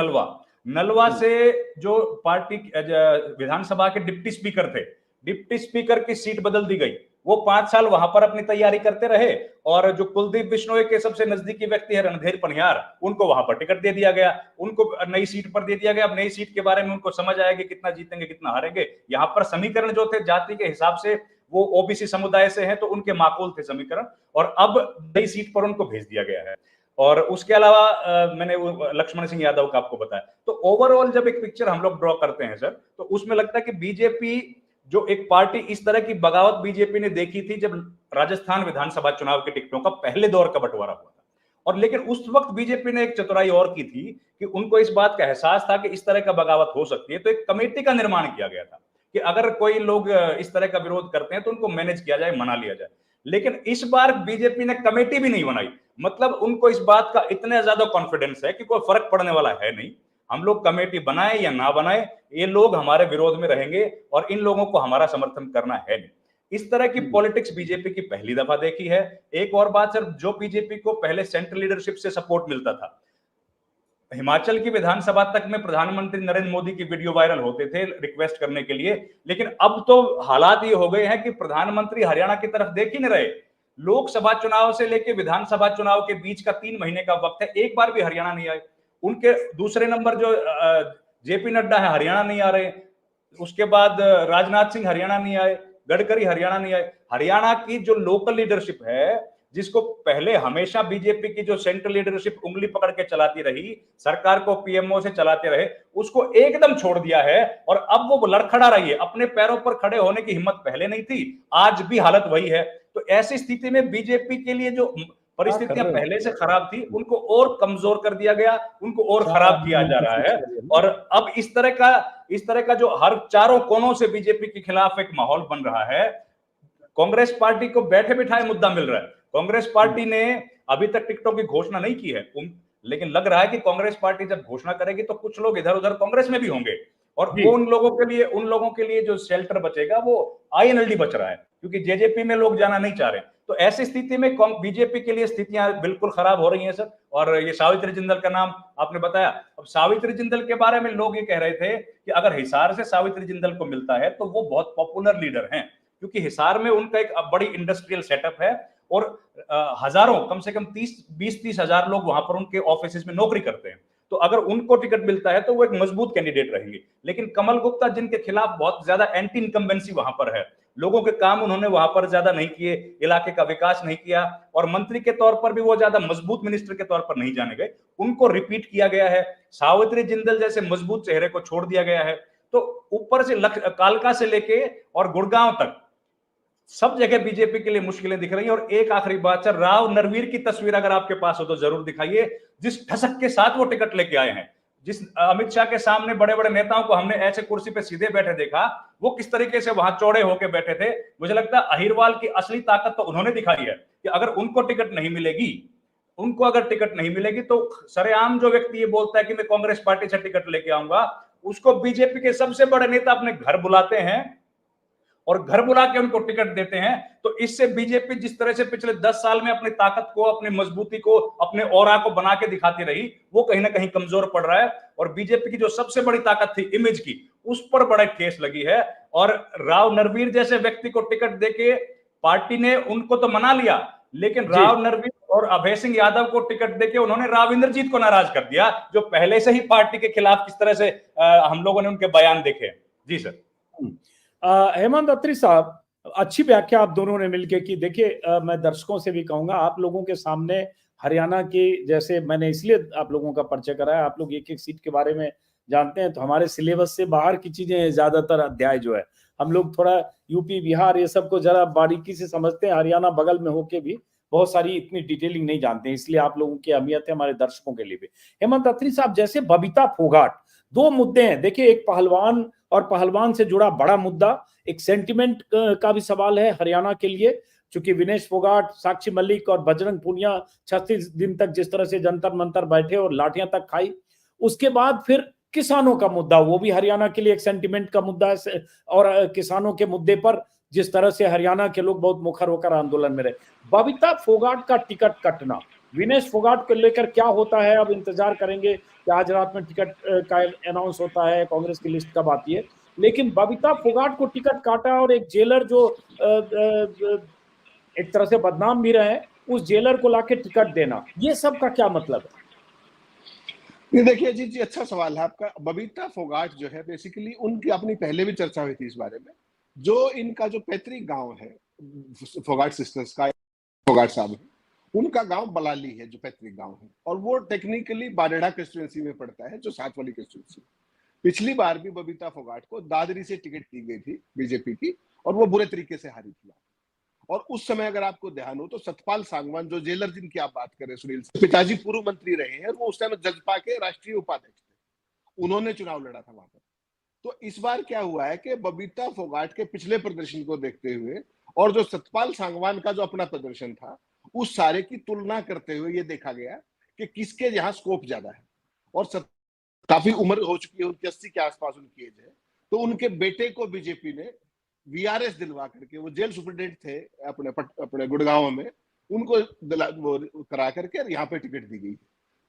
नलवा से जो पार्टी विधानसभा के डिप्टी स्पीकर थे, डिप्टी स्पीकर की सीट बदल दी गई। वो 5 साल वहां पर अपनी तैयारी करते रहे और जो कुलदीप बिश्नोई के सबसे नजदीकी व्यक्ति है रणधीर पनियार, उनको वहां पर टिकट दे दिया गया, उनको नई सीट पर दे दिया गया। अब नई सीट के बारे में उनको समझ आएगी कितना जीतेंगे कितना हारेंगे। यहाँ पर समीकरण जो थे जाति के हिसाब से, वो ओबीसी समुदाय से हैं तो उनके माकूल थे समीकरण, और अब नई सीट पर उनको भेज दिया गया है। और उसके अलावा मैंने लक्ष्मण सिंह यादव का आपको बताया। तो ओवरऑल जब एक पिक्चर हम लोग ड्रॉ करते हैं सर, तो उसमें लगता है कि बीजेपी जो एक पार्टी, इस तरह की बगावत बीजेपी ने देखी थी जब राजस्थान विधानसभा चुनाव के टिकटों का पहले दौर का बंटवारा हुआ था। और लेकिन उस वक्त बीजेपी ने एक चतुराई और की थी कि उनको इस बात का एहसास था कि इस तरह का बगावत हो सकती है, तो एक कमेटी का निर्माण किया गया था कि अगर कोई लोग इस तरह का विरोध करते हैं तो उनको मैनेज किया जाए, मना लिया जाए। लेकिन इस बार बीजेपी ने कमेटी भी नहीं बनाई। मतलब उनको इस बात का इतना ज्यादा कॉन्फिडेंस है कि कोई फर्क पड़ने वाला है नहीं, हम लोग कमेटी बनाए या ना बनाए, ये लोग हमारे विरोध में रहेंगे और इन लोगों को हमारा समर्थन करना है नहीं। इस तरह की पॉलिटिक्स बीजेपी की पहली दफा देखी है। एक और बात सर, जो बीजेपी को पहले सेंट्रल लीडरशिप से सपोर्ट मिलता था, हिमाचल की विधानसभा तक में प्रधानमंत्री नरेंद्र मोदी की वीडियो वायरल होते थे रिक्वेस्ट करने के लिए, लेकिन अब तो हालात ये हो गए हैं कि प्रधानमंत्री हरियाणा की तरफ देख ही नहीं रहे। लोकसभा चुनाव से लेकर विधानसभा चुनाव के बीच का 3 महीने का वक्त है, एक बार भी हरियाणा नहीं आए। उनके दूसरे नंबर जो जेपी नड्डा है, हरियाणा नहीं आ रहे। उसके बाद राजनाथ सिंह हरियाणा नहीं आए, गडकरी हरियाणा नहीं आए। हरियाणा की जो लोकल लीडरशिप है जिसको पहले हमेशा बीजेपी की जो सेंट्रल लीडरशिप उंगली पकड़ के चलाती रही, सरकार को पीएमओ से चलाते रहे, उसको एकदम छोड़ दिया है और अब वो लड़खड़ा रही है। अपने पैरों पर खड़े होने की हिम्मत पहले नहीं थी, आज भी हालत वही है। तो ऐसी स्थिति में बीजेपी के लिए जो परिस्थितियां पहले से खराब थी, उनको और कमजोर कर दिया गया, उनको और खराब किया जा रहा है। और अब इस तरह का जो हर चारों कोनों से बीजेपी के खिलाफ एक माहौल बन रहा है। कांग्रेस पार्टी को बैठे बिठाए मुद्दा मिल रहा है। कांग्रेस पार्टी ने अभी तक टिकटों की घोषणा नहीं की है, लेकिन लग रहा है कि कांग्रेस पार्टी जब घोषणा करेगी तो कुछ लोग इधर उधर कांग्रेस में भी होंगे और वो उन लोगों के लिए जो शेल्टर बचेगा वो आईएनएलडी बच रहा है, क्योंकि जेजेपी में लोग जाना नहीं चाह रहे। तो ऐसी स्थिति में बीजेपी के लिए स्थितियां बिल्कुल खराब हो रही हैं सर। और ये सावित्री जिंदल का नाम आपने बताया। अब सावित्री जिंदल के बारे में लोग ये कह रहे थे कि अगर हिसार से सावित्री जिंदल को मिलता है तो वो बहुत पॉपुलर लीडर हैं, क्योंकि हिसार में उनका एक बड़ी इंडस्ट्रियल सेटअप है और हजारों, कम से कम 20-30 हजार लोग वहां पर उनके ऑफिस में नौकरी करते हैं। तो अगर उनको टिकट मिलता है तो वो एक मजबूत कैंडिडेट रहेंगे। लेकिन कमल गुप्ता, जिनके खिलाफ बहुत ज्यादा एंटी इनकम्बेंसी वहां पर है, लोगों के काम उन्होंने वहां पर ज्यादा नहीं किए, इलाके का विकास नहीं किया और मंत्री के तौर पर भी वो ज्यादा मजबूत मिनिस्टर के तौर पर नहीं जाने गए, उनको रिपीट किया गया है। सावित्री जिंदल जैसे मजबूत चेहरे को छोड़ दिया गया है। तो ऊपर से कालका से लेके और गुड़गांव तक सब जगह बीजेपी के लिए मुश्किलें दिख रही हैं। और एक आखिरी बात सर, राव नरवीर की तस्वीर अगर आपके पास हो तो जरूर दिखाइए, जिस ठसक के साथ वो टिकट लेके आए हैं। जिस अमित शाह के सामने बड़े बड़े नेताओं को हमने ऐसे कुर्सी पे सीधे बैठे देखा, वो किस तरीके से वहां चौड़े होकर बैठे थे। मुझे लगता है अहिरवाल की असली ताकत तो उन्होंने दिखाई है कि अगर उनको टिकट नहीं मिलेगी तो सरेआम जो व्यक्ति ये बोलता है कि मैं कांग्रेस पार्टी से टिकट लेके आऊंगा, उसको बीजेपी के सबसे बड़े नेता अपने घर बुलाते हैं और घर बुला के उनको टिकट देते हैं। तो इससे बीजेपी जिस तरह से पिछले 10 साल में अपनी ताकत को, अपनी मजबूती को, अपने ऑरा को बना के दिखाती रही, वो कहीं ना कहीं कमजोर पड़ रहा है। और बीजेपी की जो सबसे बड़ी ताकत थी इमेज की, उस पर बड़ा ठेस लगी है। और राव नरवीर जैसे व्यक्ति को टिकट देके पार्टी ने उनको तो मना लिया, लेकिन राव नरवीर और अभय सिंह यादव को टिकट देके उन्होंने राव इंद्रजीत को नाराज कर दिया, जो पहले से ही पार्टी के खिलाफ किस तरह से हम लोगों ने उनके बयान देखे। जी सर। हेमंत अत्री साहब, अच्छी व्याख्या आप दोनों ने मिलकर की। देखिए, मैं दर्शकों से भी कहूंगा, आप लोगों के सामने हरियाणा की, जैसे मैंने इसलिए आप लोगों का परिचय कराया, आप लोग एक एक सीट के बारे में जानते हैं, तो हमारे सिलेबस से बाहर की चीजें ज्यादातर अध्याय जो है, हम लोग थोड़ा यूपी बिहार ये सब को जरा बारीकी से समझते हैं, हरियाणा बगल में होके भी बहुत सारी इतनी डिटेलिंग नहीं जानते हैं, इसलिए आप लोगों की अहमियत है हमारे दर्शकों के लिए भी। हेमंत अत्री साहब, जैसे बबीता फोगाट, दो मुद्दे हैं। देखिए, एक पहलवान और पहलवान से जुड़ा बड़ा मुद्दा, एक सेंटिमेंट का भी सवाल है हरियाणा के लिए, क्योंकि विनेश फोगाट, साक्षी मलिक और बजरंग पूनिया 36 दिन तक जिस तरह से जंतर मंतर बैठे और लाठियां तक खाई। उसके बाद फिर किसानों का मुद्दा, वो भी हरियाणा के लिए एक सेंटिमेंट का मुद्दा है। और किसानों के मुद्दे पर जिस तरह से हरियाणा के लोग बहुत मुखर होकर आंदोलन में रहे। बबीता फोगाट का टिकट कटना, विनेश फोगाट को लेकर क्या होता है, अब इंतजार करेंगे कि आज रात में टिकट का अनाउंस होता है, कांग्रेस की लिस्ट कब आती है। लेकिन बबीता फोगाट को टिकट काटा और एक जेलर जो एक तरह से बदनाम भी रहे, उस जेलर को लाके टिकट देना, ये सब का क्या मतलब है? ये देखिए जी, अच्छा सवाल है आपका। बबीता फोगाट जो है, बेसिकली उनकी अपनी पहले भी चर्चा हुई थी इस बारे में। जो इनका जो पैतृक गांव है फोगाट सिस्टर्स का, फोगाट साहब है, उनका गांव बलाली है, जो पैतृक गांव है, और वो टेक्निकली बारेड़ा कंस्टिट्यूएंसी में पड़ता है, जो 7 वाली कंस्टिट्यूएंसी। पिछली बार भी बबीता फोगाट को दादरी से टिकट दी गई थी बीजेपी की, और वो बुरे तरीके से हारी थी। और उस समय अगर आपको ध्यान हो तो सतपाल सांगवान, जो जेलर जिनकी आप बात करें, सुनील से पिताजी पूर्व मंत्री रहे हैं, वो उस टाइम जजपा के राष्ट्रीय उपाध्यक्ष थे, उन्होंने चुनाव लड़ा था वहां पर। तो इस बार क्या हुआ है कि बबीता फोगाट के पिछले प्रदर्शन को देखते हुए और जो सतपाल सांगवान का जो अपना प्रदर्शन था, उस सारे की तुलना करते हुए ये देखा गया कि किसके यहाँ स्कोप ज्यादा है। और काफी उम्र हो चुकी है उनकी, 80 के आसपास उनकी एज है। तो उनके बेटे को बीजेपी ने वीआरएस दिलवा करके, वो जेल सुपरिटेंडेंट थे अपने गुड़गांव में, उनको वो करा करके यहाँ पे टिकट दी गई।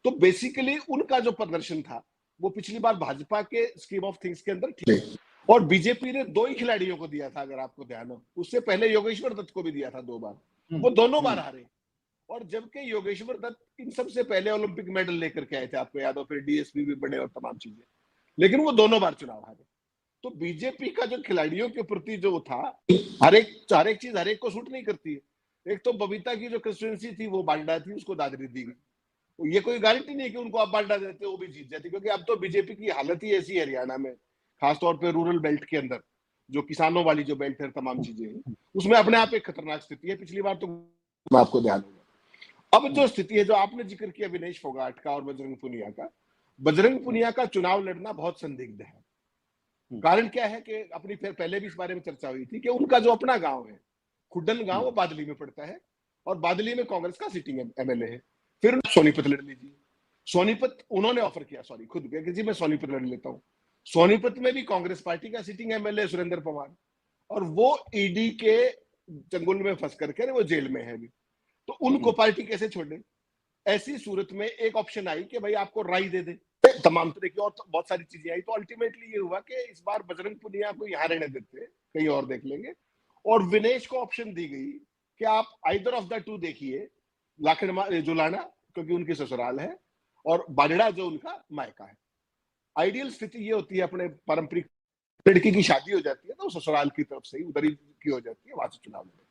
तो बेसिकली उनका जो प्रदर्शन था वो पिछली बार भाजपा के स्कीम ऑफ थिंग्स के अंदर ठीक, और बीजेपी ने 2 ही खिलाड़ियों को दिया था, अगर आपको ध्यान हो। उससे पहले योगेश्वर दत्त को भी दिया था 2 बार, वो दोनों बार हारे। और जबकि योगेश्वर दत्त इन सबसे पहले ओलंपिक मेडल लेकर के आए थे, आपको याद हो, फिर डीएसपी भी बने और तमाम चीजें, लेकिन वो दोनों बार चुनाव हारे। तो बीजेपी का जो खिलाड़ियों के प्रति जो था, हर एक चीज हर एक को सूट नहीं करती है। एक तो बबीता की जो कंस्टिट्यूंसी थी वो बांडा थी, उसको दादरी दी गई। ये कोई गारंटी नहीं है कि उनको आप बांडा देते वो भी जीत जाती, क्योंकि अब तो बीजेपी की हालत ही ऐसी है हरियाणा में, खासतौर पे रूरल बेल्ट के अंदर, जो किसानों वाली जो बेल्ट है, तमाम चीजें हैं, उसमें अपने आप एक खतरनाक स्थिति है। पिछली बार तो आपको ध्यान होगा। अब जो स्थिति है, जो आपने जिक्र किया विनेश फोगाट का और बजरंग पुनिया का, बजरंग पुनिया का चुनाव लड़ना बहुत संदिग्ध है। कारण क्या है कि अपनी फिर पहले भी इस बारे में चर्चा हुई थी कि उनका जो अपना गांव है खुड्डन गांव, वो बादली में पड़ता है और बादली में कांग्रेस का सिटिंग एमएलए है। फिर सोनीपत लड़ लीजिए, सोनीपत उन्होंने ऑफर किया, सॉरी खुद कि जी मैं सोनीपत लड़ लेता हूँ। सोनीपत में भी कांग्रेस पार्टी का सिटिंग एमएलए सुरेंद्र पवार, और वो ईडी के चंगुल में फंस करके वो जेल में है अभी, तो उनको पार्टी कैसे छोड़े। ऐसी सूरत में एक ऑप्शन आई कि भाई आपको राय दे दे, तमाम तरह की और तो बहुत सारी चीजें आई। तो अल्टीमेटली ये हुआ कि इस बार बजरंग पुनिया को यहाँ रहने देते, कहीं और देख लेंगे, और विनेश को ऑप्शन दी गई कि आप आइदर ऑफ द टू देखिए, लाखन जुलाना क्योंकि उनकी ससुराल है और बाजड़ा जो उनका मायका है। आइडियल स्थिति ये होती है, अपने पारंपरिक लड़की की शादी हो जाती है तो ससुराल की तरफ से ही उधर ही की हो जाती है, वहां से चुनाव लड़े,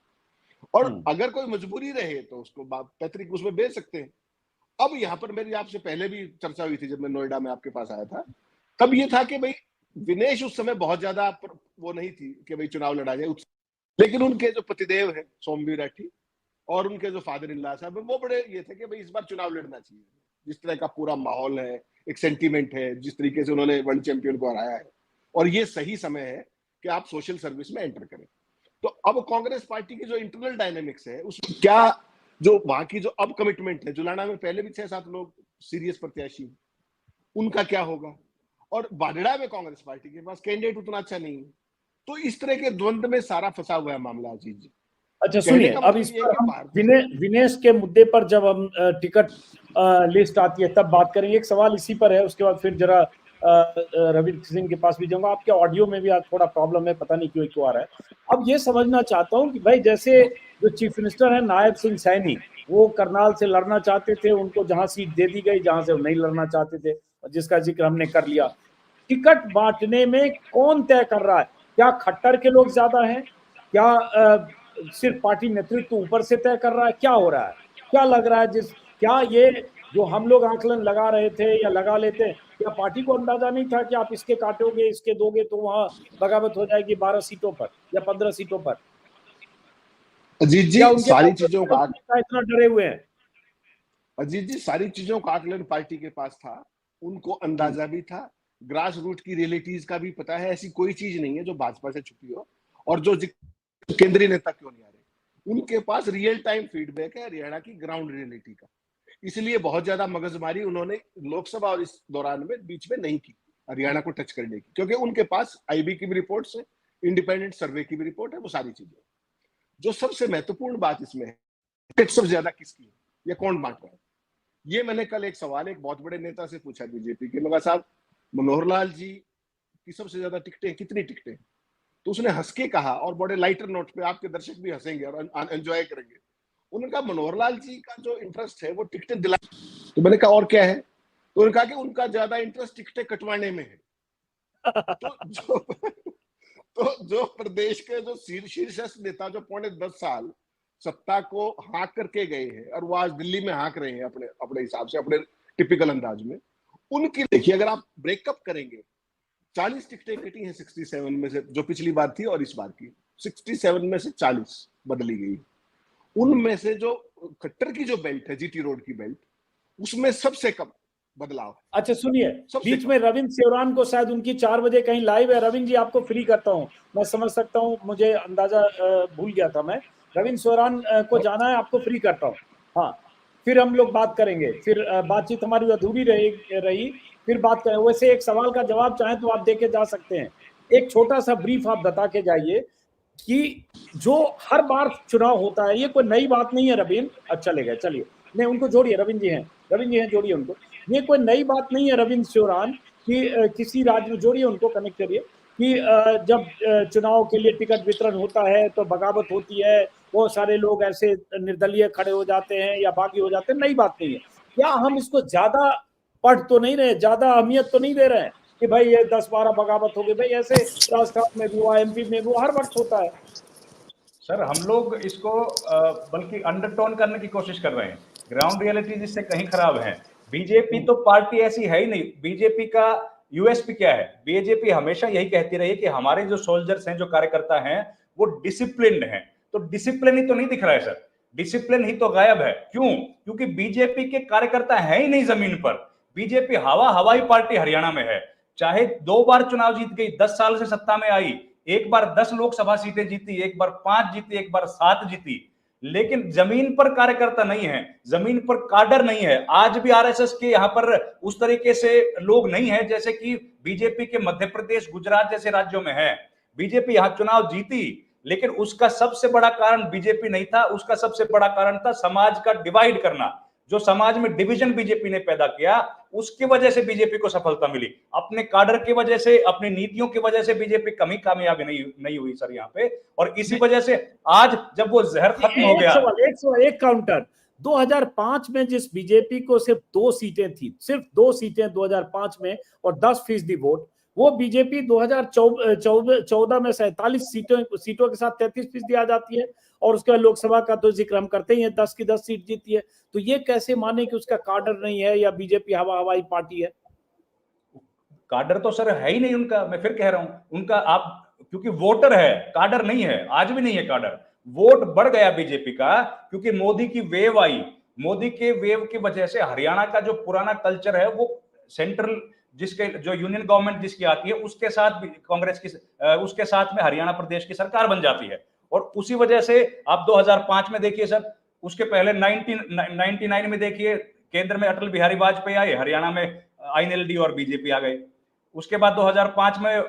और अगर कोई मजबूरी रहे तो उसको पैतृक उसमें भेज सकते हैं। अब यहाँ पर मेरी आपसे पहले भी चर्चा हुई थी जब मैं नोएडा में आपके पास आया था, तब ये था कि भाई विनेश उस समय बहुत ज्यादा वो नहीं थी कि भाई चुनाव लड़ा जाए, लेकिन उनके जो पतिदेव है सोमवीर राठी और उनके जो फादर इन लॉ साहब है, वो बड़े ये थे कि भाई इस बार चुनाव लड़ना चाहिए। जिस तरह का पूरा माहौल है, एक सेंटीमेंट है, जिस तरीके से उन्होंने वर्ल्ड चैंपियन को हराया है, और ये सही समय है कि आप सोशल सर्विस में एंटर करें। तो अब कांग्रेस पार्टी की जो इंटरनल डायनेमिक्स है, उसमें क्या जो वहां की जो अब कमिटमेंट है, जुलाना में पहले भी 6-7 लोग सीरियस प्रत्याशी, उनका क्या होगा, और बाडड़ा में कांग्रेस पार्टी के पास कैंडिडेट उतना अच्छा नहीं है। तो इस तरह के द्वंद में सारा फंसा हुआ है मामला अजीत जी। अच्छा सुनिए, अब इस पर हम विनेश के मुद्दे पर जब हम टिकट लिस्ट आती है तब बात करेंगे। एक सवाल इसी पर है, उसके बाद फिर जरा रवि सिंह के पास भी जाऊंगा। आपके ऑडियो में भी आज थोड़ा प्रॉब्लम है, पता नहीं क्यों आ रहा है। अब ये समझना चाहता हूँ कि भाई जैसे जो चीफ मिनिस्टर है नायब सिंह सैनी, वो करनाल से लड़ना चाहते थे, उनको जहां सीट दे दी गई जहां से वो नहीं लड़ना चाहते थे, जिसका जिक्र हमने कर लिया। टिकट बांटने में कौन तय कर रहा है? क्या खट्टर के लोग ज्यादा हैं? क्या सिर्फ पार्टी नेतृत्व ऊपर से तय कर रहा है? क्या हो रहा है? क्या लग रहा है क्या ये जो हम लोग आकलन लगा रहे थे या लगा लेते, क्या पार्टी को अंदाजा नहीं था कि आप इसके काटोगे इसके दोगे तो वहां बगावत हो जाएगी 12 सीटों पर या 15 सीटों पर? अजीत जी सारी चीजों का इतना डरे हुए हैं? अजीत जी सारी चीजों का आकलन पार्टी के पास था, उनको अंदाजा भी था, ग्रास रूट की रियलिटीज का भी पता है। ऐसी कोई चीज नहीं है जो भाजपा से छुपी हो, और जो केंद्रीय नेता क्यों नहीं आ रहे, उनके पास रियल टाइम फीडबैक है हरियाणा की ग्राउंड रियलिटी का। इसलिए बहुत ज्यादा मगजमारी उन्होंने लोकसभा और इस दौरान में बीच में नहीं की हरियाणा को टच करने की, क्योंकि उनके पास आईबी की भी रिपोर्ट है, इंडिपेंडेंट सर्वे की भी रिपोर्ट है, वो सारी चीजें। जो सबसे महत्वपूर्ण बात इसमें है, टिकट सबसे ज्यादा किसकी है, ये कौन बांट रहा है। ये मैंने कल एक सवाल एक बहुत बड़े नेता से पूछा बीजेपी के, मगर साहब मनोहर लाल जी की सबसे ज्यादा टिकटें कितनी टिकटें, तो उसने हंस के कहा, और बड़े लाइटर नोट पे, आपके दर्शक भी हंसेंगे और एंजॉय करेंगे। उन्होंने कहा मनोहर लाल जी का जो इंटरेस्ट है वो टिकटें दिला। तो मैंने कहा और क्या है, तो उन्होंने कहा कि उनका ज्यादा इंटरेस्ट टिकटें कटवाने में है। तो जो प्रदेश के जो शीर्षस्थ नेता जो 10.25 साल सत्ता को हाँक करके गए हैं, और वो आज दिल्ली में हाँक रहे हैं अपने अपने हिसाब से, अपने टिपिकल अंदाज में, उनकी देखिए अगर आप ब्रेकअप करेंगे, 40 टिकटें कटी हैं 67 में से, जो पिछली बार थी और इस बार की 67 में से 40 बदली गई। उनमें से जो खट्टर की जो बेल्ट है, जीटी रोड की बेल्ट, उसमें सबसे कम बदलाव। अच्छा सुनिए, बीच में रविंद्र सेवरान को शायद उनकी 4 बजे कहीं लाइव है। रविंद्र जी आपको फ्री करता हूं, मैं समझ सकता हूं, मुझे अंदाजा भूल गया था मैं। रविंद्र सेवरान को जाना है, आपको फ्री करता हूं। हाँ, फिर हम लोग बात करेंगे, फिर बातचीत हमारी अधूरी रही, फिर बात करें। वैसे एक सवाल का जवाब चाहें तो आप देके जा सकते हैं। एक छोटा सा ब्रीफ आप बता के जाइए कि जो हर बार चुनाव होता है, ये कोई नई बात नहीं है रविंद्र। अच्छा चलेगा, चलिए नहीं उनको जोड़िए, रविंद्र जी हैं जोड़िए उनको। ये कोई नई बात नहीं है रविंद्र सेवरान कि किसी राज्य में, जोड़िए उनको, कनेक्ट करिए, कि जब चुनाव के लिए टिकट वितरण होता है तो बगावत होती है, बहुत सारे लोग ऐसे निर्दलीय खड़े हो जाते हैं या बागी हो जाते हैं। नई बात नहीं है। क्या हम इसको ज्यादा पढ़ तो नहीं रहे, ज्यादा अहमियत तो नहीं दे रहे हैं कि भाई ये 10-12 बगावत हो गई? भाई ऐसे राजस्थान में भी हुआ, एमपी में भी हर वक्त होता है। सर हम लोग इसको बल्कि अंडरटोन करने की कोशिश कर रहे हैं। ग्राउंड रियलिटी जिससे कहीं खराब है। बीजेपी तो पार्टी ऐसी है ही नहीं। बीजेपी का यूएसपी क्या है? बीजेपी हमेशा यही कहती रही है कि हमारे जो सोल्जर्स हैं, जो कार्यकर्ता हैं, वो डिसिप्लिन्ड हैं। तो डिसिप्लिन ही तो नहीं दिख रहा है सर, डिसिप्लिन ही तो गायब है। क्यों? क्योंकि बीजेपी के कार्यकर्ता है ही नहीं जमीन पर। बीजेपी हवाई पार्टी हरियाणा में है। चाहे 2 बार चुनाव जीत गई, 10 साल से सत्ता में आई, एक बार 10 लोकसभा सीटें जीती, एक बार 5 जीती, एक बार 7 जीती, लेकिन जमीन पर कार्यकर्ता नहीं है, जमीन पर काडर नहीं है। आज भी आरएसएस के यहां पर उस तरीके से लोग नहीं है जैसे कि बीजेपी के मध्य प्रदेश, गुजरात जैसे राज्यों में है। बीजेपी यहां चुनाव जीती, लेकिन उसका सबसे बड़ा कारण बीजेपी नहीं था, उसका सबसे बड़ा कारण था समाज का डिवाइड करना। जो समाज में डिवीजन बीजेपी ने पैदा किया, उसकी वजह से बीजेपी को सफलता मिली। अपने काडर की वजह से, अपनी नीतियों की वजह से बीजेपी कभी कामयाबी नहीं हुई सर यहाँ पे। और इसी वजह से आज जब वो जहर खत्म हो गया। एक सवाल, एक काउंटर। 2005 में जिस बीजेपी को सिर्फ 2 सीटें थी, सिर्फ 2 सीटें 2005 में और 10% वोट, वो बीजेपी 2014 में 47 सीटों के साथ 33% आ जाती है। और उसके बाद लोकसभा का तो जिक्र हम करते ही हैं, 10 की 10 सीट जीती है। तो ये कैसे माने कि उसका काडर नहीं है या बीजेपी हवाई पार्टी है? काडर तो सर है ही नहीं उनका। मैं फिर कह रहा हूं उनका, आप क्योंकि वोटर है, काडर नहीं है, आज भी नहीं है काडर। वोट बढ़ गया बीजेपी का क्योंकि मोदी की वेव आई। मोदी के वेव की वजह से हरियाणा का जो पुराना कल्चर है, वो सेंट्रल जिसके जो यूनियन गवर्नमेंट जिसकी आती है उसके साथ भी कांग्रेस की उसके साथ में हरियाणा प्रदेश की सरकार बन जाती है। और उसी वजह से आप 2005 में देखिए सर, उसके पहले 1999 में देखिए, केंद्र में अटल बिहारी वाजपेयी आए, हरियाणा में आईएनएलडी और बीजेपी आ गए। उसके बाद 2005 में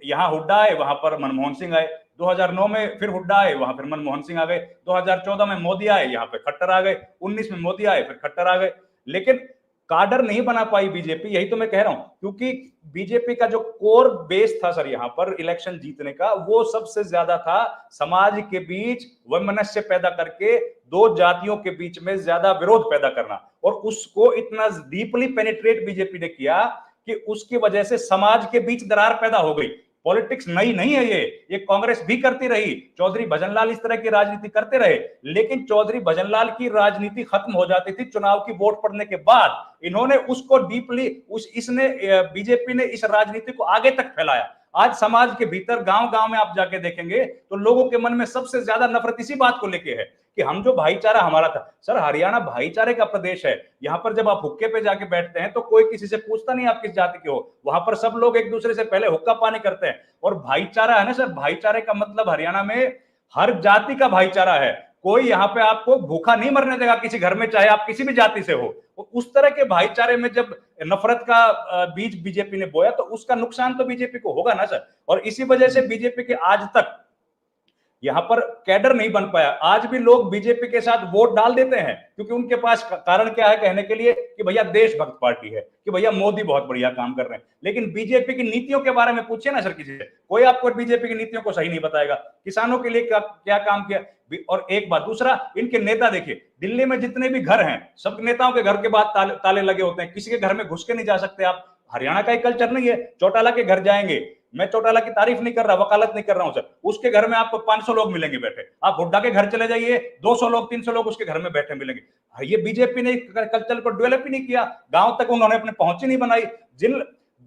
यहां हुड्डा आए, वहां पर मनमोहन सिंह आए। 2009 में फिर हुड्डा आए, वहां फिर मनमोहन सिंह आ गए। 2014 में मोदी आए, यहां पे खट्टर आ गए। 19 में मोदी आए, फिर खट्टर आ गए। लेकिन काडर नहीं बना पाई बीजेपी, यही तो मैं कह रहा हूं। क्योंकि बीजेपी का जो कोर बेस था सर यहां पर इलेक्शन जीतने का, वो सबसे ज्यादा था समाज के बीच वैमनस्य पैदा करके, 2 जातियों के बीच में ज्यादा विरोध पैदा करना। और उसको इतना डीपली पेनिट्रेट बीजेपी ने किया कि उसकी वजह से समाज के बीच दरार पैदा हो गई। पॉलिटिक्स नई नहीं है ये कांग्रेस भी करती रही, चौधरी भजनलाल इस तरह की राजनीति करते रहे। लेकिन चौधरी भजनलाल की राजनीति खत्म हो जाती थी चुनाव की वोट पड़ने के बाद। इन्होंने उसको डीपली बीजेपी ने इस राजनीति को आगे तक फैलाया। आज समाज के भीतर गांव गांव में आप जाके देखेंगे तो लोगों के मन में सबसे ज्यादा नफरत इसी बात को लेके है कि हम जो भाईचारा हमारा था। सर हरियाणा भाईचारे का प्रदेश है। यहाँ पर जब आप हुक्के पे जाके बैठते हैं तो कोई किसी से पूछता नहीं आप किस जाति के हो। वहां पर सब लोग एक दूसरे से पहले हुक्का पानी करते हैं। और भाईचारा है ना सर, भाईचारे का मतलब हरियाणा में हर जाति का भाईचारा है। कोई यहाँ पे आपको भूखा नहीं मरने देगा किसी घर में, चाहे आप किसी भी जाति से हो। उस तरह के भाईचारे में जब नफरत का बीज बीजेपी ने बोया तो उसका नुकसान तो बीजेपी को होगा ना सर। और इसी वजह से बीजेपी के आज तक यहां पर कैडर नहीं बन पाया। आज भी लोग बीजेपी के साथ वोट डाल देते हैं क्योंकि उनके पास कारण क्या है कहने के लिए कि भैया देशभक्त पार्टी है, कि भैया मोदी बहुत बढ़िया काम कर रहे हैं। लेकिन बीजेपी की नीतियों के बारे में पूछिए ना सर किसी से, कोई आपको बीजेपी की नीतियों को सही नहीं बताएगा। किसानों के लिए क्या काम किया। और एक बात, दूसरा, इनके नेता देखिए, दिल्ली में जितने भी घर हैं, सब नेताओं के घर के बाद ताले लगे होते हैं, किसी के घर में घुस के नहीं जा सकते आप। हरियाणा का एक कल्चर नहीं है। चौटाला के घर जाएंगे, मैं चौटाला की तारीफ नहीं कर रहा, वकालत नहीं कर रहा हूं सर, उसके घर में आपको 500 लोग मिलेंगे बैठे। आप हुड्डा के घर चले जाइए, 200 लोग 300 लोग उसके घर में बैठे मिलेंगे। ये बीजेपी ने कल्चर को डेवलप ही नहीं किया, गांव तक उन्होंने अपने पहुंच ही नहीं बनाई।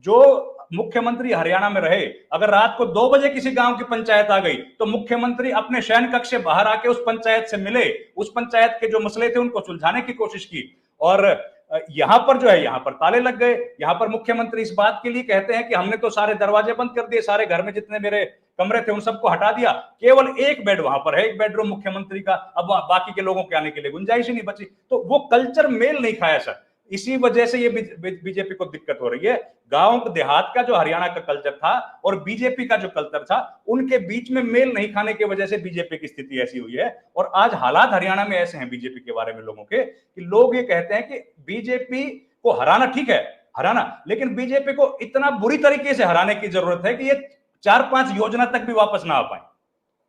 जो मुख्यमंत्री हरियाणा में रहे, अगर रात को 2 बजे किसी गांव की पंचायत आ गई तो मुख्यमंत्री अपने शयन कक्ष से बाहर आके उस पंचायत से मिले, उस पंचायत के जो मसले थे उनको सुलझाने की कोशिश की। और यहां पर जो है, यहां पर ताले लग गए। यहां पर मुख्यमंत्री इस बात के लिए कहते हैं कि हमने तो सारे दरवाजे बंद कर दिए, सारे घर में जितने मेरे कमरे थे उन सबको हटा दिया, केवल एक बेड वहां पर है, एक बेडरूम मुख्यमंत्री का, अब बाकी के लोगों के आने के लिए गुंजाइश ही नहीं बची। तो वो कल्चर मेल नहीं खाया सर। इसी वजह से ये बीजेपी को दिक्कत हो रही है। गांव देहात का जो हरियाणा का कल्चर था और बीजेपी का जो कल्चर था, उनके बीच में मेल नहीं खाने की वजह से बीजेपी की स्थिति ऐसी हुई है। और आज हालात हरियाणा में ऐसे हैं बीजेपी के बारे में लोगों के, कि लोग ये कहते हैं कि बीजेपी को हराना ठीक है, हराना, लेकिन बीजेपी को इतना बुरी तरीके से हराने की जरूरत है कि ये 4-5 योजना तक भी वापस ना आ पाए,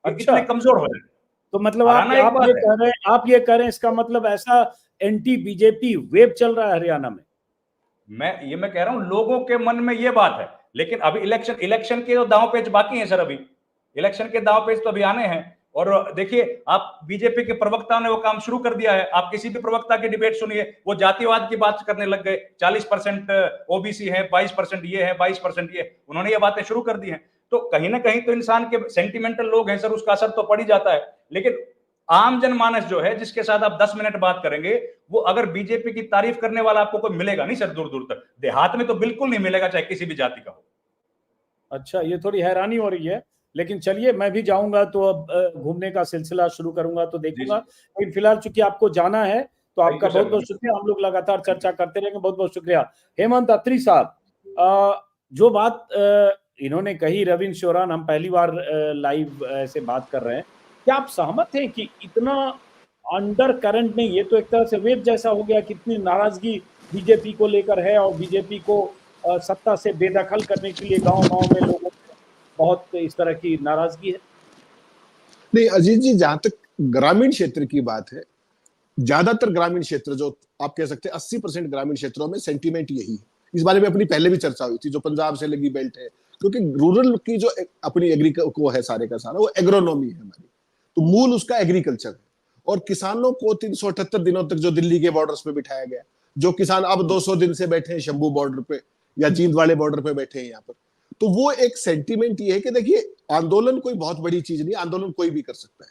अच्छा, इतने कमजोर हो जाए। तो मतलब आप ये कह रहे हैं इसका मतलब ऐसा एंटी बीजेपी वेव चल रहा है हरियाणा में? मैं कह रहा हूं लोगों के मन में ये बात है। लेकिन अभी इलेक्शन के तो दांव पेच बाकी हैं सर। अभी इलेक्शन के दांव पेच तो अभी आने हैं। और देखिए, आप बीजेपी के प्रवक्ता ने वो काम शुरू कर दिया है। आप किसी भी प्रवक्ता की डिबेट सुनिए, वो जातिवाद की बात करने लग गए। 40% ओबीसी है, 22% ये है, 22% ये, उन्होंने ये बातें शुरू कर दी हैं। तो कहीं ना कहीं तो इंसान के सेंटिमेंटल लोग हैं सर, उसका असर तो पड़ ही जाता है। लेकिन आम जनमानस जो है, जिसके साथ आप 10 मिनट बात करेंगे, वो अगर बीजेपी की तारीफ करने वाला आपको कोई मिलेगा नहीं सर, दूर दूर तक। देहात में तो बिल्कुल नहीं मिलेगा, चाहे किसी भी जाति का हो। अच्छा, ये थोड़ी हैरानी हो रही है, लेकिन चलिए, मैं भी जाऊंगा तो अब घूमने का सिलसिला शुरू करूंगा तो देखूंगा। लेकिन फिलहाल चूंकि आपको जाना है, तो आपका बहुत बहुत शुक्रिया। हम लोग लगातार चर्चा करते रहेंगे। बहुत बहुत शुक्रिया। हेमंत अत्री साहब, जो बात इन्होंने कही, रविंद्र शोरान, हम पहली बार लाइव ऐसे बात कर रहे हैं, क्या आप सहमत हैं कि इतना अंडर करंट नहीं, ये तो एक तरह से वेव जैसा हो गया, कितनी नाराजगी बीजेपी को लेकर है और बीजेपी को सत्ता से बेदखल करने के लिए गांव-गांव में लोगों में बहुत इस तरह की नाराजगी है? नहीं अजीत जी, जहां तक ग्रामीण क्षेत्र की बात है, ज्यादातर ग्रामीण क्षेत्र, जो आप कह सकते हैं 80% ग्रामीण क्षेत्रों में सेंटीमेंट यही है। इस बारे में अपनी पहले भी चर्चा हुई थी, जो पंजाब से लगी बेल्ट है, क्योंकि रूरल की जो अपनी एग्री को है सारे का सारा, वो एग्रोनॉमी है हमारी, तो मूल उसका एग्रीकल्चर है। और किसानों को 378 दिनों तक जो दिल्ली के बॉर्डर्स पे बिठाया गया, जो किसान अब 200 दिन से बैठे हैं शंभू बॉर्डर पे या जींद वाले बॉर्डर पे बैठे हैं यहाँ पर, तो वो एक सेंटीमेंट ये है कि देखिए, आंदोलन कोई बहुत बड़ी चीज नहीं, आंदोलन कोई भी कर सकता है।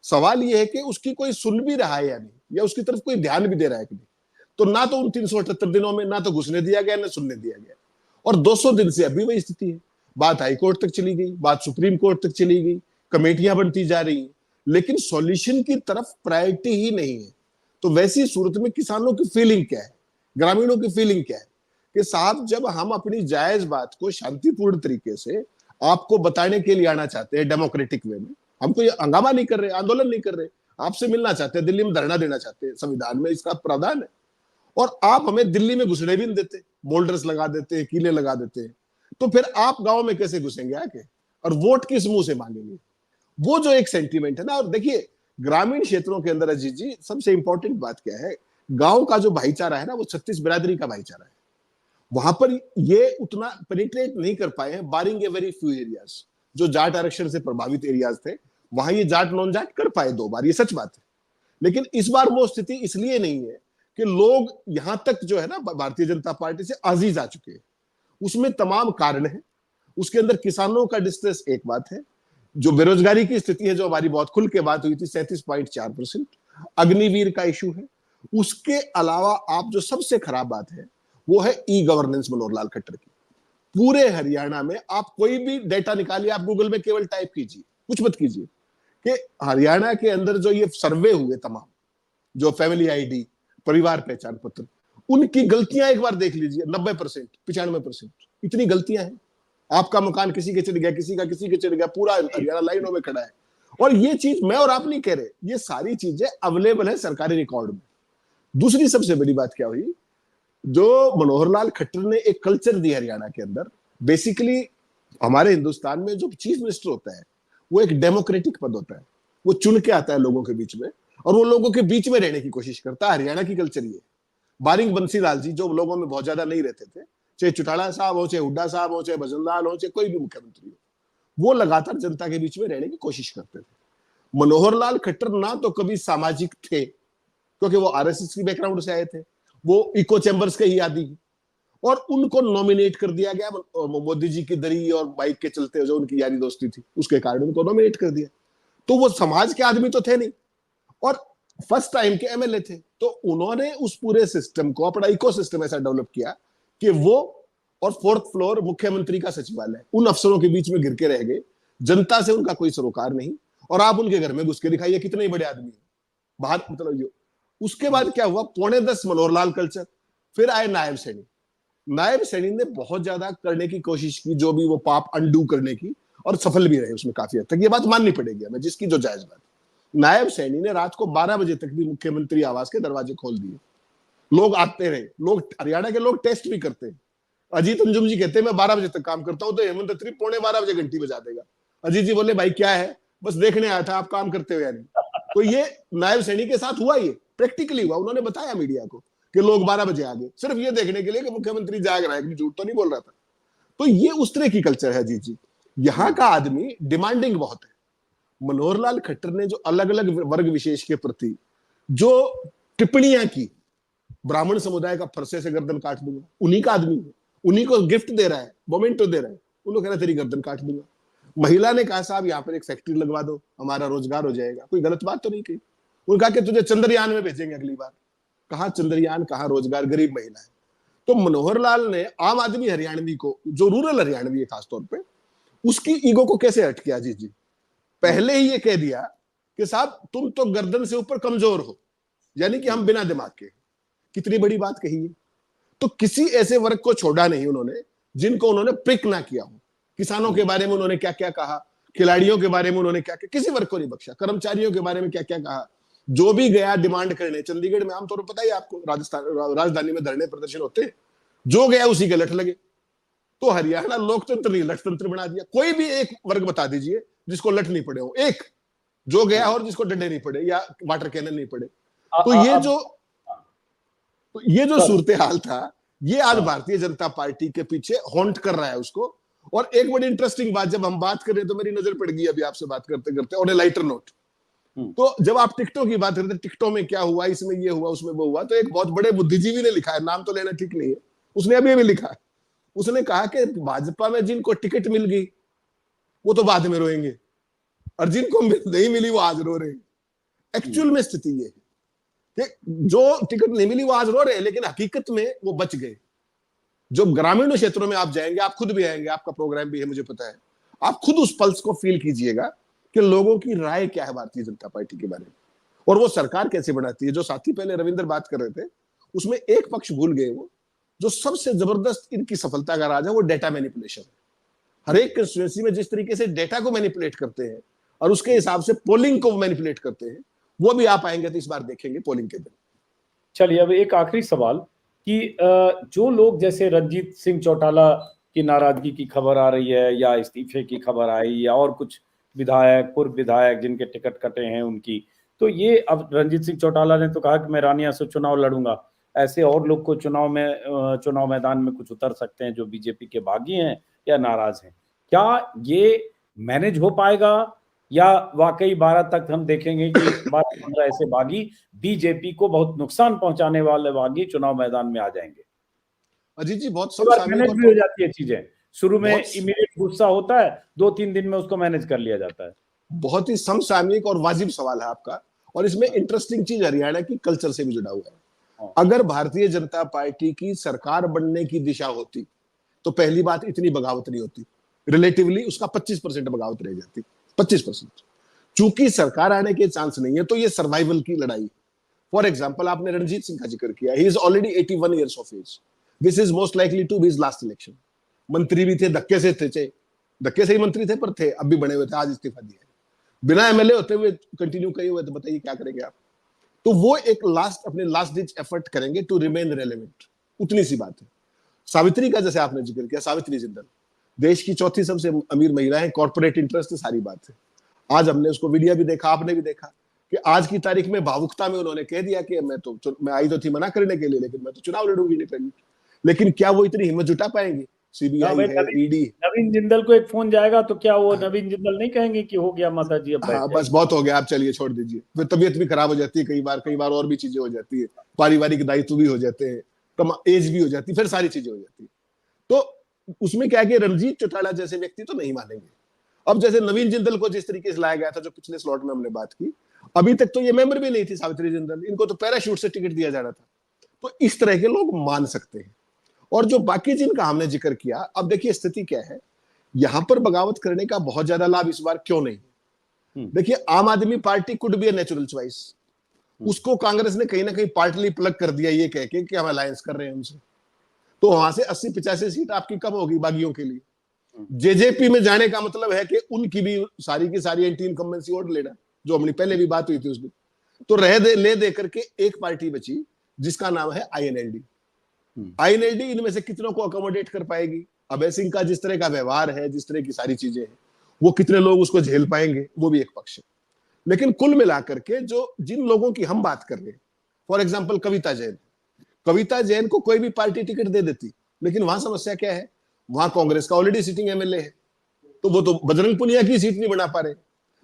सवाल ये है कि उसकी कोई सुन भी रहा है या नहीं, या उसकी तरफ कोई ध्यान भी दे रहा है कि नहीं। तो ना तो उन 378 दिनों में ना तो घुसने दिया गया, ना सुनने दिया गया। और 200 दिन से अभी वही स्थिति है। बात हाई कोर्ट तक चली गई, बात सुप्रीम कोर्ट तक चली गई, कमेटियां बनती जा रही हैं, लेकिन सॉल्यूशन की तरफ प्रायोरिटी ही नहीं है। तो वैसी सूरत में किसानों की फीलिंग क्या है, ग्रामीणों की फीलिंग क्या है कि साहब, जब हम अपनी जायज बात को शांतिपूर्ण तरीके से आपको बताने के लिए आना चाहते हैं डेमोक्रेटिक वे में, हम कोई हंगामा नहीं कर रहे, आंदोलन नहीं कर रहे, आपसे मिलना चाहते हैं, दिल्ली में धरना देना चाहते हैं, संविधान में इसका प्रावधान है, और आप हमें दिल्ली में घुसने भी नहीं देते, बोल्डर्स लगा देते हैं, कीले लगा देते हैं, तो फिर आप गांव में कैसे घुसेंगे आके, और वोट किस मुंह से मांगेंगे? वो जो एक सेंटीमेंट है ना। और देखिए, ग्रामीण क्षेत्रों के अंदर अजीत जी, सबसे इंपॉर्टेंट बात क्या है, गांव का जो भाईचारा है ना, वो 36 बिरादरी का भाईचारा है। वहां पर ये उतना पेनिट्रेट नहीं कर पाए हैं, बारिंग ए वेरी फ्यू एरियाज। जो जाट आरक्षण से प्रभावित एरियाज थे, वहां ये जाट नॉन जाट कर पाए 2 बार, ये सच बात है। लेकिन इस बार वो स्थिति इसलिए नहीं है कि लोग यहां तक जो है ना भारतीय जनता पार्टी से अजीज आ चुके हैं। उसमें तमाम कारण है। उसके अंदर किसानों का डिस्ट्रेस एक बात है, जो बेरोजगारी की स्थिति है, जो हमारी बहुत खुल के बात हुई थी, 37.4%, अग्निवीर का इशू है। उसके अलावा आप जो सबसे खराब बात है, वो है ई गवर्नेंस मनोहर लाल खट्टर की। पूरे हरियाणा में आप कोई भी डेटा निकालिए, आप गूगल में केवल टाइप कीजिए, कुछ मत कीजिए, कि हरियाणा के अंदर जो ये सर्वे हुए तमाम, जो फैमिली आईडी, परिवार पहचान पत्र, उनकी गलतियां एक बार देख लीजिए। 90%, 95%, इतनी गलतियां हैं। आपका मकान किसी के चढ़ गया, किसी का किसी के चढ़ गया, पूरा हरियाणा लाइनों में खड़ा है। और ये चीज मैं और आप नहीं कह रहे, ये सारी चीजें अवेलेबल है सरकारी रिकॉर्ड में। दूसरी सबसे बड़ी बात क्या हुई, जो मनोहर लाल खट्टर ने एक कल्चर दी हरियाणा के अंदर। बेसिकली हमारे हिंदुस्तान में जो चीफ मिनिस्टर होता है, वो एक डेमोक्रेटिक पद होता है, वो चुन के आता है लोगों के बीच में, और वो लोगों के बीच में रहने की कोशिश करता है। हरियाणा की कल्चर ये, बारिंग बंसीलाल जी, जो लोगों में बहुत ज्यादा नहीं रहते थे, चाहे चौटाला साहब हो, चाहे हुड्डा साहब हो, चाहे भजनलाल हो, चाहे कोई भी मुख्यमंत्री हो, वो लगातार जनता के बीच में रहने की कोशिश करते थे। मनोहर लाल खट्टर ना तो कभी सामाजिक थे, क्योंकि वो आरएसएस की बैकग्राउंड से आए थे, वो इको चैम्बर्स के ही आदि, और उनको नॉमिनेट कर दिया गया मोदी जी की दरी और बाइक के चलते जो उनकी यारी दोस्ती थी, उसके कारण उनको नॉमिनेट कर दिया। तो वो समाज के आदमी तो थे नहीं, और फर्स्ट टाइम के एमएलए थे। तो उन्होंने उस पूरे सिस्टम को, अपना इको सिस्टम ऐसा डेवलप किया कि वो और 4th फ्लोर मुख्यमंत्री का सचिवालय, उन अफसरों के बीच में घिर के रह गए। जनता से उनका कोई सरोकार नहीं, और आप उनके घर में घुस के दिखाइए कितने बड़े आदमी बाहर, मतलब ये। उसके बाद क्या हुआ, 9:45 मनोहर लाल कल्चर, फिर आए नायब सैनी। नायब सैनी ने बहुत ज्यादा करने की कोशिश की, जो भी वो पाप अंडू करने की, और सफल भी रहे उसमें काफी हद तक। ये बात माननी पड़ेगी हमें, जिसकी जो जायज बात। नायब सैनी ने रात को 12 बजे तक भी मुख्यमंत्री आवास के दरवाजे खोल दिए। लोग आते रहे, लोग, हरियाणा के लोग टेस्ट भी करते हैं। अजीत अंजुम जी कहते हैं मैं 12 बजे तक काम करता हूं, तो हेमंत अत्री 11:15 बजे घंटी बजा देगा। अजीत जी बोले भाई क्या है, बस देखने आया था आप काम करते हुए या नहीं। तो ये नायब सैनी के साथ हुआ, ये प्रैक्टिकली हुआ। उन्होंने बताया मीडिया को कि लोग 12 बजे आ गए, सिर्फ ये देखने के लिए कि मुख्यमंत्री जाग रहा है, झूठ तो नहीं बोल रहा था। तो ये उस तरह की कल्चर है अजीत जी। यहाँ का आदमी डिमांडिंग बहुत है, मनोहर लाल खट्टर ने जो अलग अलग वर्ग विशेष के प्रति जो टिप्पणियां की, ब्राह्मण समुदाय का फरसे से गर्दन काट दूंगा, उन्हीं का आदमी है, उन्हीं को गिफ्ट दे रहा है, मोमेंटो दे रहा है, उन लोग कह रहे तेरी गर्दन काट दूंगा। महिला ने कहा साहब यहाँ पर एक फैक्ट्री लगवा दो, हमारा रोजगार हो जाएगा, कोई गलत बात तो नहीं कही। उन्होंने कहा कि तुझे चंद्रयान में भेजेंगे अगली बार। कहां चंद्रयान, कहां रोजगार, गरीब महिला है। तो मनोहर लाल ने आम आदमी हरियाणवी को, जो रूरल हरियाणवी है खासतौर पे, उसकी ईगो को कैसे हट किया? जी पहले ही ये कह दिया कि साहब तुम तो गर्दन से ऊपर कमजोर हो, यानी कि हम बिना दिमाग के। कितनी बड़ी बात कही है। तो किसी ऐसे वर्ग को छोड़ा नहीं उन्होंने जिनको उन्होंने पिक ना किया हो। किसानों के बारे में उन्होंने क्या क्या कहा, खिलाड़ियों के बारे में उन्होंने क्या क्या, किसी वर्ग को नहीं बख्शा। कर्मचारियों के बारे में क्या क्या कहा, जो भी गया डिमांड करने। चंडीगढ़ में आमतौर पर पता ही आपको, राजधानी में धरने प्रदर्शन होते हैं, जो गया उसी के लठ लगे। तो हरियाणा लोकतंत्र नहीं लठतंत्र बना दिया। कोई भी एक वर्ग बता दीजिए जिसको लठ नहीं पड़े हो, एक जो गया और जिसको डंडे नहीं पड़े या वाटर कैनन नहीं पड़े। तो ये जो सूरत हाल था, ये आज भारतीय जनता पार्टी के पीछे हॉन्ट कर रहा है उसको। और एक बड़ी इंटरेस्टिंग बात, जब हम बात कर रहे तो मेरी नजर पड़ गई अभी आपसे बात करते करते ऑन ए लाइटर नोट। तो जब आप टिकटों की बात करते, टिकटों में क्या हुआ, इसमें ये हुआ, उसमें वो हुआ, तो एक बहुत बड़े बुद्धिजीवी ने लिखा है, नाम तो लेना ठीक नहीं है, उसने अभी भी लिखा है। उसने कहा कि भाजपा में जिनको टिकट मिल गई वो तो बाद में रोएंगे, और जिनको नहीं मिली वो आज रो रहे हैं। एक्चुअल में स्थिति ये है कि जो टिकट नहीं मिली वो आज रो रहे हैं, लेकिन हकीकत में वो बच गए। जो ग्रामीण क्षेत्रों में आप जाएंगे, आप खुद भी आएंगे, आपका प्रोग्राम भी है मुझे पता है, आप खुद उस पल्स को फील कीजिएगा कि लोगों की राय क्या है भारतीय जनता पार्टी के बारे में, और वो सरकार कैसे बनाती है। जो साथी पहले रविंद्र बात कर रहे थे, उसमें एक पक्ष भूल गए, वो जो सबसे जबरदस्त इनकी सफलता का राज है वो डेटा मैनिपुलेशन है। हर एक कंस्टिट्यूएंसी में जिस तरीके से डेटा को मैनिपुलेट करते हैं और उसके हिसाब से पोलिंग को मैनिपुलेट करते हैं, वो भी आप आएंगे तो इस बार देखेंगे पोलिंग के दिन। चलिए, अब एक आखिरी सवाल कि जो लोग, जैसे रणजीत सिंह चौटाला की नाराजगी की खबर आ रही है, या इस्तीफे की खबर आई, या और कुछ विधायक, पूर्व विधायक जिनके टिकट कटे हैं उनकी, तो ये अब रणजीत सिंह चौटाला ने तो कहा कि मैं रानिया से चुनाव लड़ूंगा। ऐसे और लोग को चुनाव मैदान में कुछ उतर सकते हैं जो बीजेपी के बागी हैं या नाराज हैं। क्या ये मैनेज हो पाएगा, या वाकई 12 तक हम देखेंगे कि 12-15 ऐसे बागी, बीजेपी को बहुत नुकसान पहुंचाने वाले बागी चुनाव मैदान में आ जाएंगे? अजीत जी, बहुत मैनेज भी हो जाती है चीजें। शुरू में इमीडिएट गुस्सा होता है, 2-3 दिन में उसको मैनेज कर लिया जाता है। बहुत ही समसामयिक और वाजिब सवाल है आपका, और इसमें इंटरेस्टिंग चीज हरियाणा की कल्चर से भी जुड़ा हुआ है। अगर भारतीय जनता पार्टी की सरकार बनने की दिशा होती तो पहली बात इतनी बगावत नहीं होती, रिलेटिवली उसका 25% बगावत रह जाती, 25%। चूंकि सरकार आने के चांस नहीं है तो ये सर्वाइवल की लड़ाई। फॉर एग्जाम्पल, आपने रणजीत सिंह का जिक्र किया, he is already 81 years of age, this is most likely to be his last election. मंत्री भी थे, धक्के से ही मंत्री थे, पर थे, अब भी बने हुए थे, आज इस्तीफा दिया, बिना एमएलए होते हुए कंटिन्यू किए हुए, तो बताइए क्या करेंगे आप। तो वो एक अपने लास्ट डिच एफर्ट करेंगे टू रिमेन रेलेवेंट, उतनी सी बात है। सावित्री का जैसे आपने जिक्र किया, सावित्री जिंदल देश की चौथी सबसे अमीर महिला है, कॉर्पोरेट इंटरेस्ट सारी बात है। आज हमने उसको वीडियो भी देखा, आपने भी देखा कि आज की तारीख में भावुकता में उन्होंने कह दिया कि मैं आई तो थी मना करने के लिए, लेकिन मैं तो चुनाव लड़ूंगी इंडिपेंडेंट। लेकिन क्या वो इतनी हिम्मत जुटा पाएंगे? सीबीआई है, ईडी। नवीन जिंदल को एक फोन जाएगा तो क्या वो नवीन जिंदल नहीं कहेंगे कि हो गया माता जी, अब बस बहुत हो गया, आप चलिए छोड़ दीजिए। फिर तबीयत भी खराब हो जाती है, कई बार और भी चीजें हो जाती है, पारिवारिक दायित्व भी हो जाते हैं, कम एज भी हो जाती है, फिर सारी चीजें हो जाती है। तो उसमें क्या है कि रणजीत चौटाला जैसे व्यक्ति तो नहीं मानेंगे। अब जैसे नवीन जिंदल को जिस तरीके से लाया गया था, जो पिछले स्लॉट में हमने बात की, अभी तक तो ये मेंबर भी नहीं थी सावित्री जिंदल, इनको तो पैराशूट से टिकट दिया जाना था। तो इस तरह के लोग मान सकते हैं। और जो बाकी जिनका हमने जिक्र किया, अब देखिए स्थिति क्या है, यहां पर बगावत करने का बहुत ज्यादा लाभ इस बार क्यों नहीं। देखिए, आम आदमी party could be a natural choice, उसको कांग्रेस ने कहीं ना कहीं पार्टली प्लग कर दिया ये कह के कि हम अलायंस कर रहे हैं उनसे। तो वहां से 80-85 सीट आपकी कम होगी बागियों के लिए। जेजेपी में जाने का मतलब है कि उनकी भी सारी की सारी एंटी इनकम्बेंसी वोट लेना, जो अपनी पहले भी बात हुई थी उस दिन। तो ले दे करके एक पार्टी बची जिसका नाम है आईएनएलडी। आईएनएलडी इनमें से कितनों को अकोमोडेट कर पाएगी? अभय सिंह का जिस तरह का व्यवहार है, जिस तरह की सारी चीजें हैं, वो कितने लोग उसको झेल पाएंगे, वो भी एक पक्ष है। लेकिन कुल मिलाकर के जो जिन लोगों की हम बात कर रहे हैं, फॉर एग्जाम्पल कविता जैन को कोई भी पार्टी टिकट दे देती, लेकिन वहां समस्या क्या है, वहां कांग्रेस का ऑलरेडी सिटिंग एमएलए है, तो वो तो बजरंग पुनिया की सीट नहीं बना पा रहे।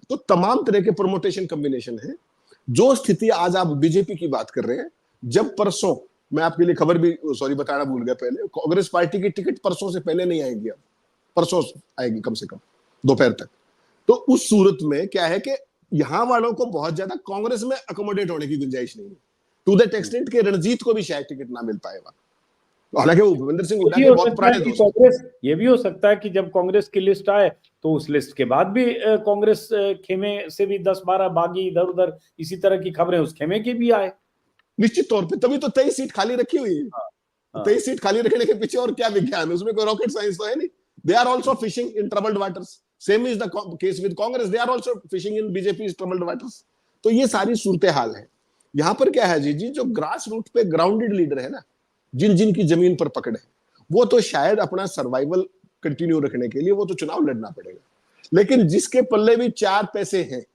तो तमाम तरह के परमोटेशन कॉम्बिनेशन है। जो स्थिति आज आप बीजेपी की बात कर रहे हैं, जब परसों, मैं आपके लिए खबर भी सॉरी बताना भूल गया पहले, कांग्रेस पार्टी की टिकट परसों से पहले नहीं आएगी, अब परसों आएगी कम से कम दोपहर तक। तो उस सूरत में क्या है कि यहां वालों को बहुत ज्यादा कांग्रेस में अकोमोडेट होने की गुंजाइश नहीं है, टू दैट एक्सटेंट के रणजीत को भी शायद टिकट ना मिल पाएगा। हालांकि वो भूपेंद्र सिंह हुड्डा के बहुत पुराने दोस्त हैं। कांग्रेस, ये भी हो सकता है कि जब कांग्रेस की लिस्ट आए तो उस लिस्ट के बाद भी कांग्रेस खेमे से भी 10-12 बागी इधर उधर इसी तरह की खबरें उस खेमे की भी आए। निश्चित तौर पे, तभी तो 23 सीट खाली रखी हुई है। हाँ। 23 सीट खाली रखने के पीछे और क्या विज्ञान है, उसमें कोई रॉकेट साइंस तो है नहीं। They are also fishing in troubled waters, same is the case with Congress, they are also fishing in BJP troubled waters. तो ये सारी सूरत हाल है। यहाँ पर क्या है जी, जो ग्रास रूट पे ग्राउंडेड लीडर है ना, जिन जिन की जमीन पर पकड़ है, वो तो शायद अपना सर्वाइवल कंटिन्यू रखने के लिए वो तो चुनाव लड़ना पड़ेगा, लेकिन जिसके पल्ले भी 4 पैसे हैं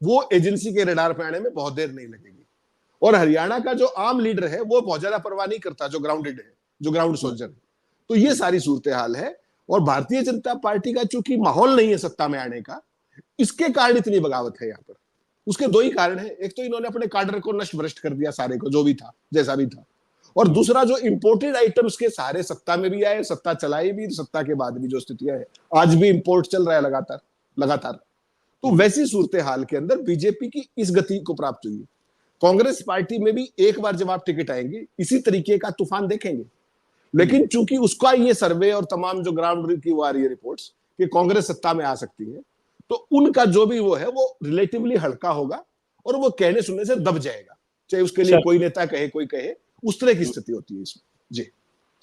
वो एजेंसी के रडार पे आने में बहुत देर नहीं लगेगी। और हरियाणा का जो आम लीडर है वो बहुत ज्यादा परवाह नहीं करता, जो ग्राउंडेड है, जो ग्राउंड सोल्जर है। तो ये सारी सूरत हाल है। और भारतीय जनता पार्टी का चूंकि माहौल नहीं है सत्ता में आने का, इसके कारण इतनी बगावत है यहाँ पर। उसके 2 ही कारण है, एक तो इन्होंने अपने काडर को नष्ट भ्रष्ट कर दिया सारे को, जो भी था जैसा भी था, और दूसरा जो इंपोर्टेड आइटम्स के सारे सत्ता में भी आए, सत्ता चलाई भी, सत्ता के बाद भी जो स्थितियां है, आज भी इंपोर्ट चल रहा है लगातार। तो वैसी सूरत हाल के अंदर बीजेपी की इस गति को प्राप्त हुई है। कांग्रेस पार्टी में भी एक बार जब आप टिकट आएंगे इसी तरीके का तूफान देखेंगे, लेकिन चूंकि उसका ये सर्वे और तमाम जो ग्राउंड की वो आ रही है रिपोर्ट्स कि कांग्रेस सत्ता में आ सकती है, तो उनका जो भी वो है वो रिलेटिवली हल्का होगा और वो कहने सुनने से दब जाएगा, चाहे उसके लिए कोई नेता कहे कोई कहे, उस तरह की स्थिति होती है इसमें जी।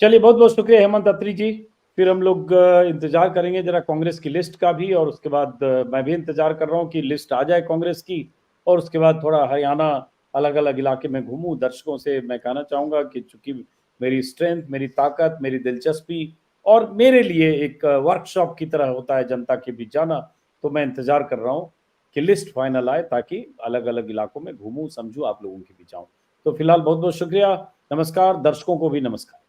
चलिए, बहुत बहुत शुक्रिया हेमंत अत्री जी। फिर हम लोग इंतजार करेंगे जरा कांग्रेस की लिस्ट का भी, और उसके बाद मैं भी इंतजार कर रहा हूँ कि लिस्ट आ जाए कांग्रेस की, और उसके बाद थोड़ा हरियाणा अलग अलग इलाके में घूमूं। दर्शकों से मैं कहना चाहूंगा कि चूंकि मेरी स्ट्रेंथ, मेरी ताकत, मेरी दिलचस्पी और मेरे लिए एक वर्कशॉप की तरह होता है जनता के बीच जाना, तो मैं इंतजार कर रहा हूँ कि लिस्ट फाइनल आए ताकि अलग अलग इलाकों में घूमूं, समझूं, आप लोगों के बीच आऊं। तो फिलहाल बहुत बहुत शुक्रिया, नमस्कार, दर्शकों को भी नमस्कार।